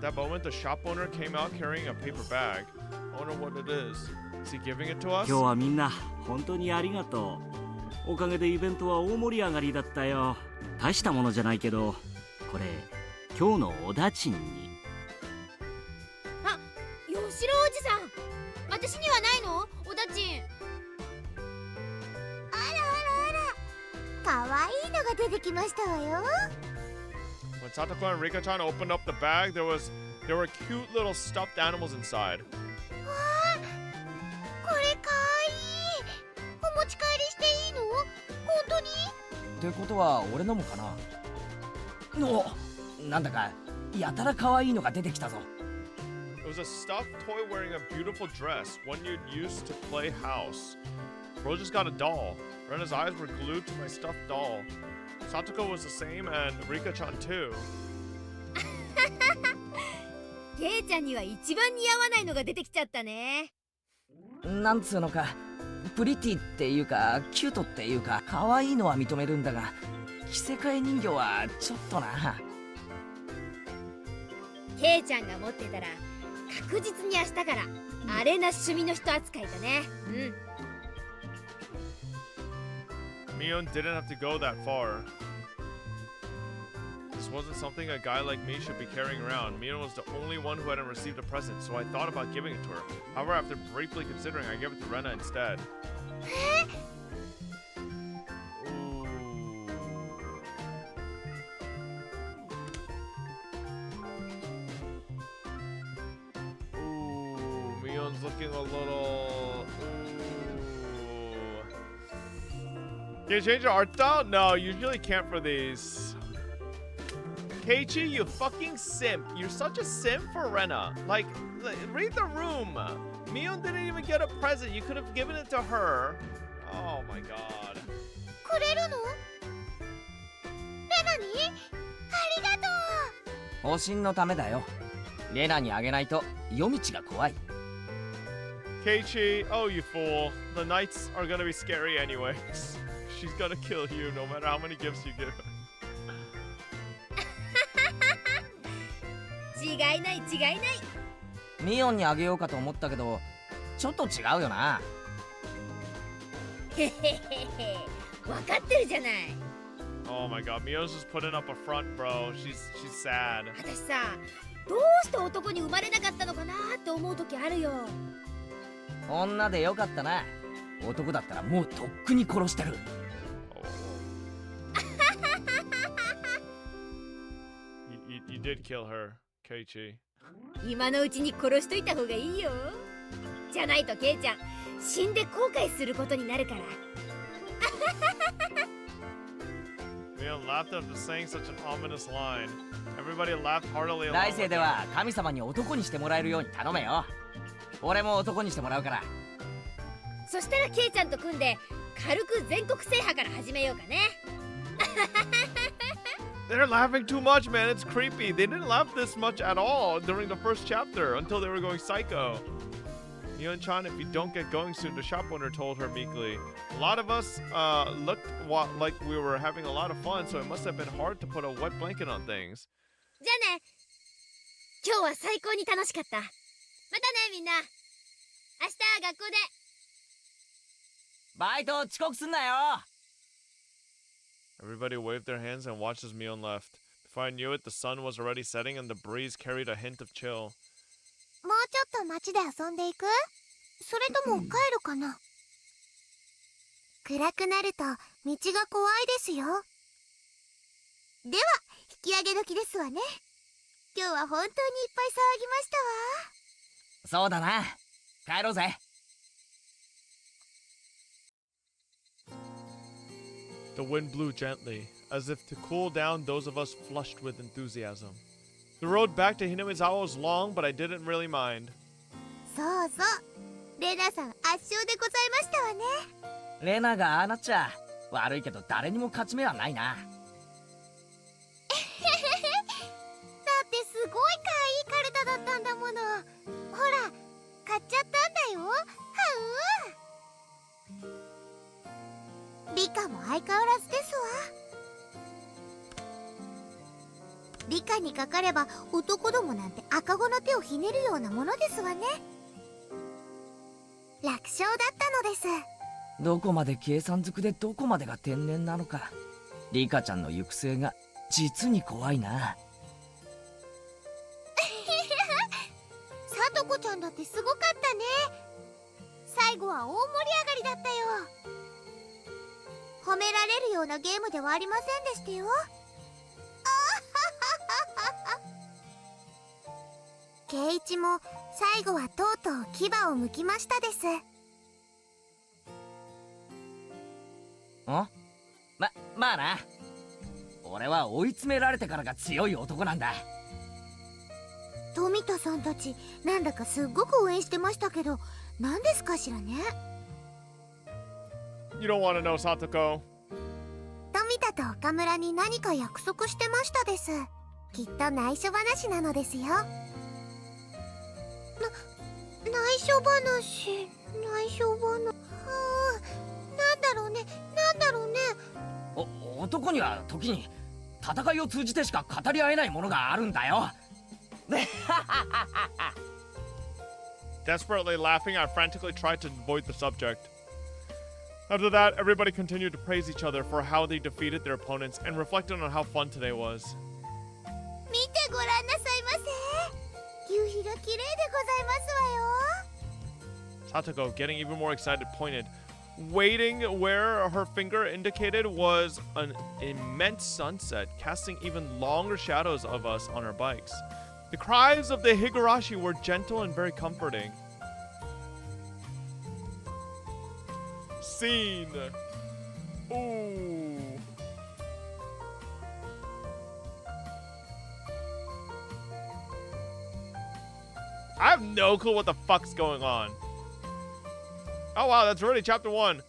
At that moment, the shop owner came out carrying a paper bag. I wonder what it is. Is he giving it to us? 今日はみんな本当にありがとう。おかげでイベントは大盛り上がりだったよ。大したものじゃないけど、これ今日のおだちんに。あ、吉郎おじさん、私にはないの？おだちん。あらあらあら、かわいいのが出てきましたわよ。 When Satoko and Rika-chan opened up the bag, there were cute little stuffed animals inside. わあ、これかわいい。お持ち帰りしていいの？本当に？ってことは俺のもかな。お、なんだかやたら可愛いのが出てきたぞ。 It was a stuffed toy wearing a beautiful dress, one you'd use to play house. Bro just got a doll. Rena's eyes were glued to my stuffed doll. Satoko was the same, and Rika-chan too. ケイちゃんには一番似合わないのが出てきちゃったね。なんつうのか、プリティっていうかキュートっていうか可愛いのは認めるんだが、着せ替え人形はちょっとな。ケイちゃんが持ってたら確実に明日からアレな趣味の人扱いだね。うん。 Mion didn't have to go that far. This wasn't something a guy like me should be carrying around. Mion was the only one who hadn't received a present, so I thought about giving it to her. However, after briefly considering, I gave it to Rena instead. looking a little... Can you change your art style? No, you usually can't for these. Keiichi, you fucking simp. You're such a simp for Rena. Like, read the room. Mion didn't even get a present. You could have given it to her. Oh my god. くれるの？レナに？ありがとう。保身のためだよ。レナにあげないと夜道が怖い。Keiichi, oh you fool. The nights are gonna be scary anyways. She's gonna kill you no matter how many gifts you give her. 違いない違いない。ミオンにあげようかと思ったけど、ちょっと違うよな。へへへへ。分かってるじゃない。Oh my god, Mio's just putting up a front, bro. She's sad. 私さ、どうして男に生まれなかったのかなって思う時あるよ。女でよかったな。男だったらもうとっくに殺してる。You did kill her, Keiichi. 今のうちに殺しといた方がいいよ。じゃないとケイちゃん死んで後悔することになるから。Mion laughed after saying such an ominous line. Everybody laughed heartily along 来世 with で her. は神様に男にしてもらえるように頼めよ。俺も男にしてもらうから。そしたらケイちゃんと組んで軽く全国制覇から始めようかね。They're laughing too much, man. It's creepy. They didn't laugh this much at all during the first chapter until they were going psycho. Mion-chan, if you don't get going soon, the shop owner told her meekly. A lot of us looked like we were having a lot of fun, so it must have been hard to put a wet blanket on things. じゃあね。今日は最高に楽しかった。またねみんな。明日学校で。バイト遅刻すんなよ。Everybody waved their hands and watched as Mion left. Before I knew it, the sun was already setting and the breeze carried a hint of chill. もうちょっと街で遊んでいく？それとも帰るかな？暗くなると道が怖いですよ。では引き上げ時ですわね。今日は本当にいっぱい騒ぎましたわ。そうだな。帰ろうぜ。The wind blew gently, as if to cool down those of us flushed with enthusiasm. The road back to Hinamizawa was long, but I didn't really mind. そうそう。レナさん圧勝でございましたわね。レナがああなっちゃ悪いけど誰にも勝ち目はないな。だってすごい可愛いカルタだったんだもの。ほら買っちゃったんだよ。はう。リカも相変わらずですわ。リカにかかれば男どもなんて赤子の手をひねるようなものですわね。楽勝だったのです。どこまで計算づくでどこまでが天然なのか。リカちゃんの行く末が実に怖いな。さとこちゃんだってすごかったね。最後は大盛り上がりだったよ。褒められるようなゲームではありませんでしたよ。ケイイチも最後はとうとう牙を剥きましたです。まあな。俺は追い詰められてからが強い男なんだ。富田さんたちなんだかすっごく応援してましたけど、何ですかしらね。You don't want to know, Satoko. 富田と岡村に何か約束してましたです。きっと内緒話なのですよ。内緒話。なんだろうね。男には時に戦いを通じてしか語り合えないものがあるんだよ。Desperately laughing, I frantically tried to avoid the subject. After that, everybody continued to praise each other for how they defeated their opponents and reflected on how fun today was. 見てごらんなさいませ。夕日が綺麗でございますわよ。 Satoko, getting even more excited, pointed. Waiting where her finger indicated was an immense sunset, casting even longer shadows of us on our bikes. The cries of the Higurashi were gentle and very comforting. scene. Ooh. I have no clue what the fuck's going on. Oh wow, that's already chapter 1.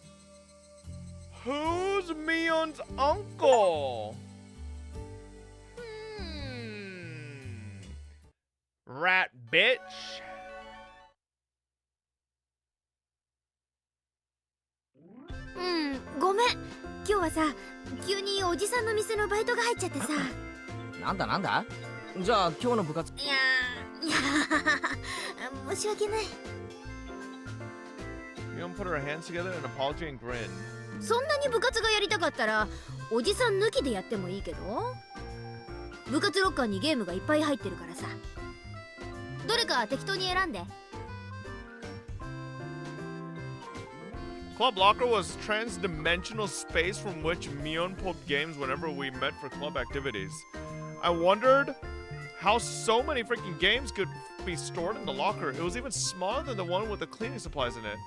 Who's Mion's uncle? Rat bitch. ごめん。今日はさ、急におじさんの店のバイトが入っちゃってさ。なんだなんだ。じゃあ今日の部活。いや申し訳ない。Mion put her hands together in apology and grin. そんなに部活がやりたかったらおじさん抜きでやってもいいけど、部活ロッカーにゲームがいっぱい入ってるからさ、どれか適当に選んで。 Club Locker was trans-dimensional space from which Mion pulled games whenever we met for club activities. I wondered how so many freaking games could be stored in the locker. It was even smaller than the one with the cleaning supplies in it.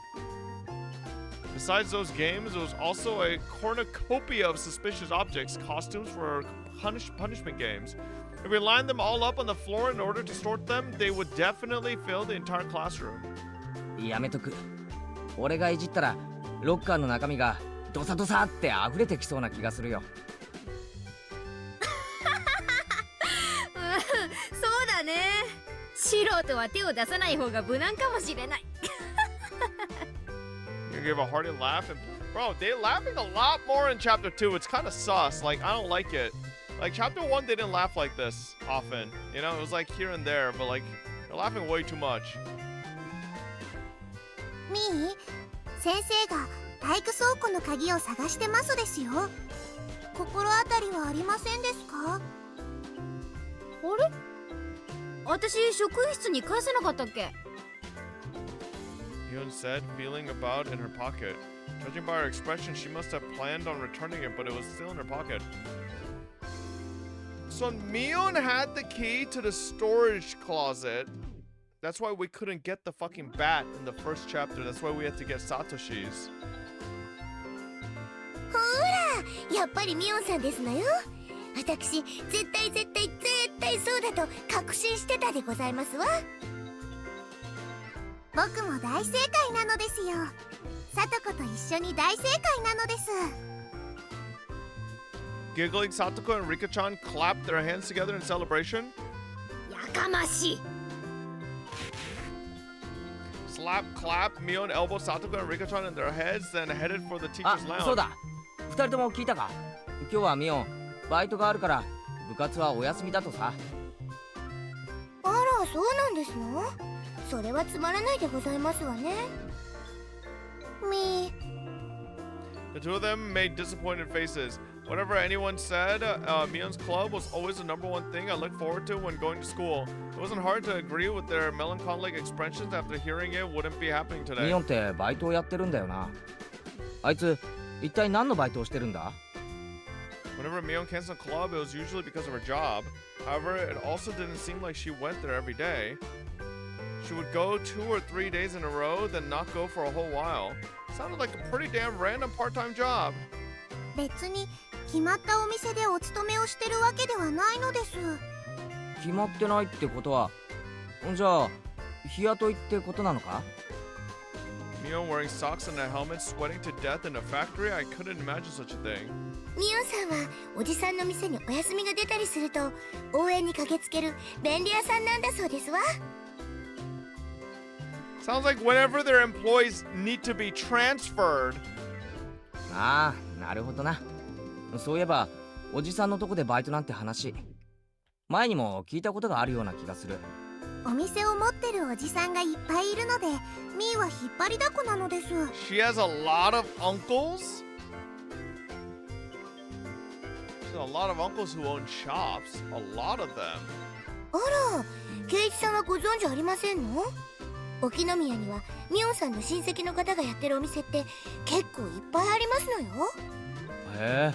Besides those games, there was also a cornucopia of suspicious objects, costumes for punishment games. If we lined them all up on the floor in order to sort them, they would definitely fill the entire classroom. やめとく。俺がいじったらロッカーの中身がドサドサって溢れてきそうな気がするよ。そうだね。素人は手を出さない方が無難かもしれない。You give a hearty laugh, and bro, they're laughing a lot more in chapter 2. It's kind of sus. Like, I don't like it. Like, chapter 1, they didn't laugh like this often. You know, it was like here and there, but like, they're laughing way too much. みー、先生が体育倉庫の鍵を探してますですよ。心当たりはありませんですか？あれ？私職員室に返せなかったっけ？ Hyun said, feeling about in her pocket. Judging by her expression, she must have planned on returning it, but it was still in her pocket. So Mion had the key to the storage closet. That's why we couldn't get the fucking bat in the first chapter. That's why we had to get Satoshi's. ほら、やっぱりミオンさんですのよ。私、絶対そうだと確信してたでございますわ。僕も大正解なのですよ。さとこと一緒に大正解なのです。 Giggling, Satoko and Rika-chan clapped their hands together in celebration. やかましい。 Slap, clap, Mion elbowed Satoko and Rika-chan in their heads, then headed for the あ、 teacher's lounge. そうだ。二人とも聞いたか。今日はミオンバイトがあるから部活はお休みだとさ。あら、そうなんですの？それはつまらないでございますわね。みー。 The two of them made disappointed faces. Whatever anyone said, Mion's club was always the number one thing I looked forward to when going to school. It wasn't hard to agree with their melancholic expressions after hearing it wouldn't be happening ミ today. オンってバイトをやってるんだよな。あいつ一体何のバイトをしてるんだ？ Whenever Mion canceled a club, it was usually because of her job. However, it also didn't seem like she went there every day. She would go 2 or 3 days in a row, then not go for a whole while. Sounded like a pretty damn random part-time job. 別に決まったお店でお勤めをしてるわけではないのです。決まってないってことは、じゃあ日雇いってことなのか？ Mion wearing socks and a helmet, sweating to death in a factory? I couldn't imagine such a thing. ミオンさんはおじさんの店にお休みが出たりすると応援に駆けつける便利屋さんなんだそうですわ。 Sounds like whenever their employees need to be transferred. ああ、なるほどな。そういえばおじさんのとこでバイトなんて話前にも聞いたことがあるような気がする。お店を持ってるおじさんがいっぱいいるのでミーは引っ張りだこなのです。 She has a lot of uncles? She has a lot of uncles who own shops. A lot of them. あら、ケイチさんはご存知ありませんの？沖宮にはミオンさんの親戚の方がやってるお店って結構いっぱいありますのよ。へ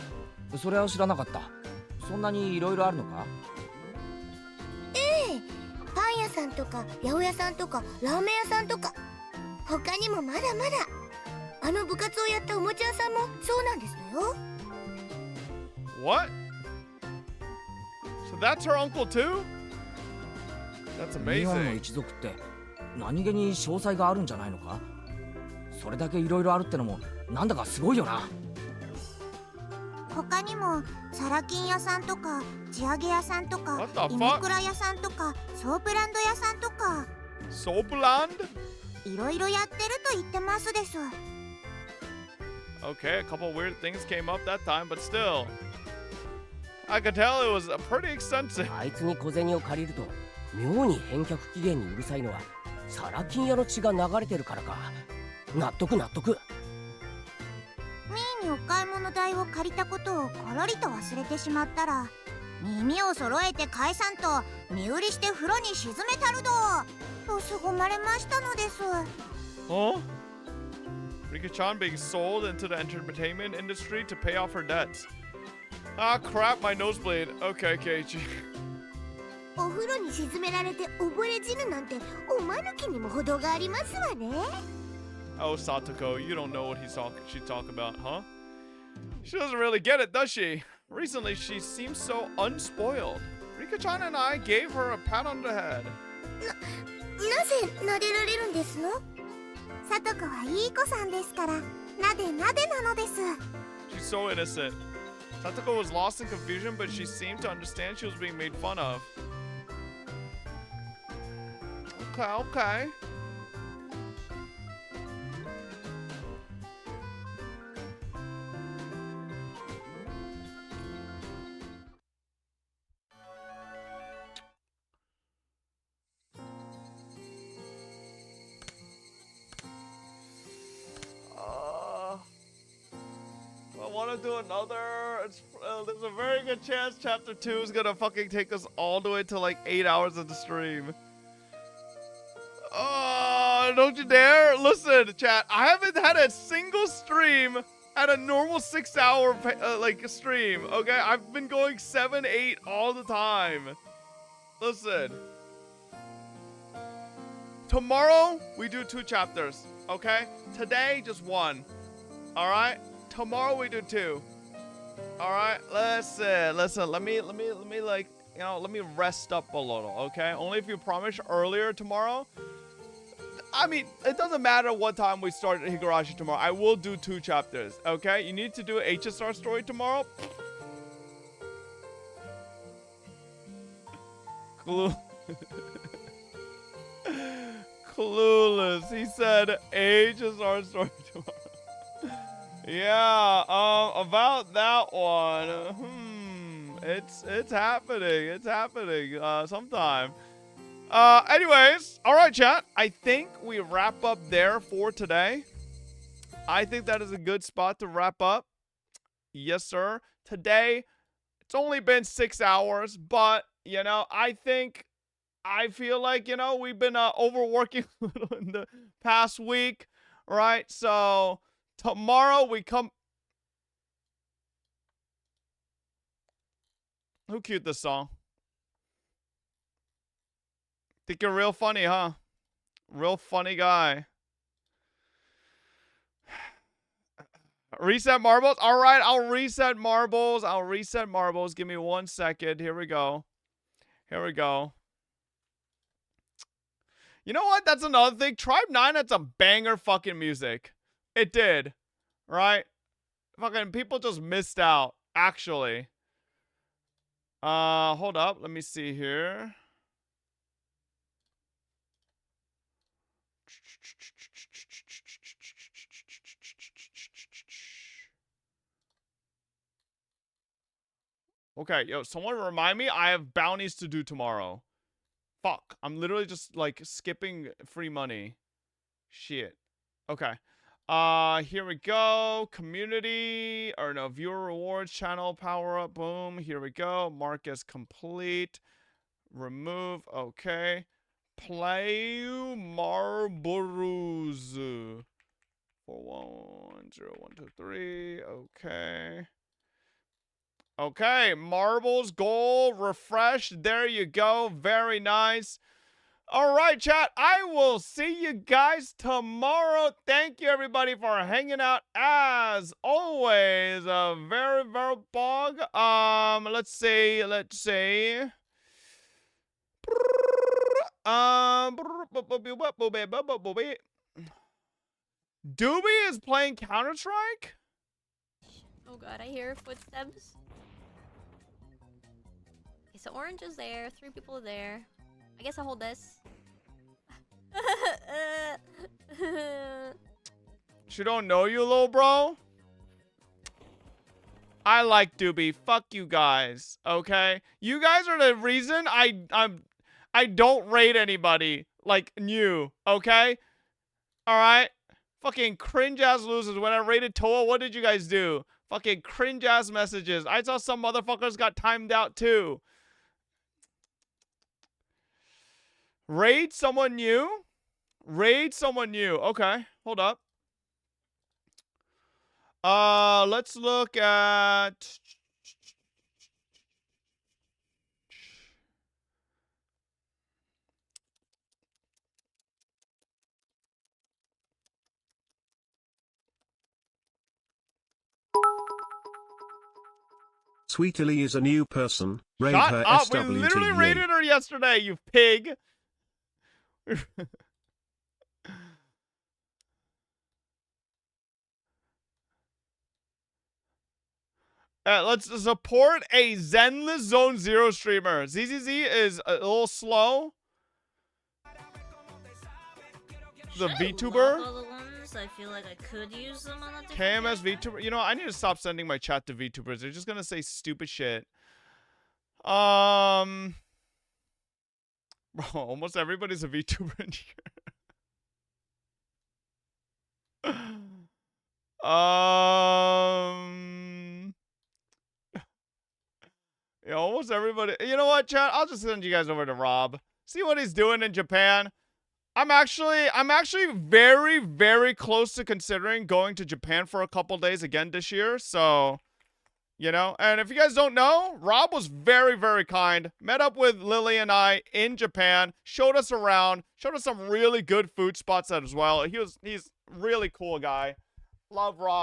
え、それは知らなかった。そんなにいろいろあるのか？ええ、パン屋さんとか八百屋さんとかラーメン屋さんとか他にもまだまだ。あの部活をやったおもちゃ屋さんもそうなんですのよ。 What? So that's her uncle too? That's ミオンの amazing. 一族って何気に詳細があるんじゃないのか。それだけいろいろあるってのもなんだかすごいよな。他にもサラ金屋さんとか地上げ屋さんとか What the イメ fuck? クラ屋さんとかソープランド屋さんとか Soapland? いろいろやってると言ってますです。 Okay, a couple weird things came up that time, but still. I could tell it was pretty extensive. あいつに小銭を借りると妙に返却期限にうるさいのはサラ金屋の血が流れてるからか。納得納得。ミーにお買い物代を借りたことをころりと忘れてしまったら耳を揃えて返さんと身売りして風呂に沈めたるどと凄まれましたのです。 Huh? Rika-chan being sold into the entertainment industry to pay off her debts. Ah, crap, my nosebleed. Okay, Keiichi. お風呂に沈められて溺れ死ぬなんておまぬけにも程がありますわね。 Oh, Satoko, you don't know what she's talking about, huh? She doesn't really get it, does she? Recently, she seems so unspoiled. Rika-chan and I gave her a pat on the head. なぜ撫でられるんですの？さとこはいい子さんですからなでなでなのです。 She's so innocent. Satoko was lost in confusion, but she seemed to understand she was being made fun of. Okay, okay. I want to do another. There's a very good chance chapter 2 is gonna fucking take us all the way to like 8 hours of the stream. Oh, don't you dare. Listen, chat. I haven't had a single stream at a normal 6-hour like stream, okay? I've been going 7, 8 all the time. Listen. Tomorrow, we do 2 chapters, okay? Today, just 1. Alright? Tomorrow, we do 2. Alright? Listen. Let me like, you know, let me rest up a little, okay? Only if you promise earlier tomorrow. I mean, it doesn't matter what time we start Higurashi tomorrow. I will do 2 chapters, okay? You need to do an HSR story tomorrow? Clueless. He said HSR story tomorrow. Yeah, about that one. It's happening. It's happening sometime. Anyways, all right, chat. I think we wrap up there for today. I think that is a good spot to wrap up. Yes, sir. Today, it's only been 6 hours, but, you know, I feel like, you know, we've been overworking a little in the past week, right? So, tomorrow we come... Who cued this song? Think you're real funny, huh? Real funny guy. Reset marbles? Alright, I'll reset marbles. I'll reset marbles. Give me 1 second. Here we go. Here we go. You know what? That's another thing. Tribe 9 had some banger fucking music. It did. Right? Fucking people just missed out. Actually. Hold up. Let me see here. Okay, yo, someone remind me, I have bounties to do tomorrow. Fuck, I'm literally just, like, skipping free money. Shit. Okay. Here we go. Community, or no, viewer rewards, channel power up, boom. Here we go. Mark as complete. Remove, okay. Play marbles. 410123. Okay. Okay, marbles, goal, refresh. There you go. Very nice. All right, chat. I will see you guys tomorrow. Thank you, everybody, for hanging out. As always, a very, very bog. Let's see. Doobie is playing Counter-Strike? Oh god, I hear footsteps. Okay, so orange is there, 3 people are there. I guess I'll hold this. She don't know you, little bro? I like Doobie. Fuck you guys, okay? You guys are the reason I don't rate anybody like new, okay? All right? Fucking cringe-ass losers. When I rated Toa, what did you guys do? Fucking cringe-ass messages. I saw some motherfuckers got timed out, too. Raid someone new? Raid someone new. Okay, hold up. Let's look at... Sweetly is a new person. Raid Shut her up! We SWTE. literally raided her yesterday, you pig! Let's support a Zenless Zone Zero streamer. ZZZ is a little slow. The VTuber. All the ones. I feel like I could use them on a different KMS VTuber. You know, I need to stop sending my chat to VTubers. They're just gonna say stupid shit. Bro, almost everybody's a VTuber in here. Yeah, almost everybody. You know what, chat? I'll just send you guys over to Rob. See what he's doing in Japan. I'm actually very, very close to considering going to Japan for a couple days again this year. So, you know, and if you guys don't know, Rob was very, very kind. Met up with Lily and I in Japan, showed us around, showed us some really good food spots as well. He's really cool guy. Love Rob.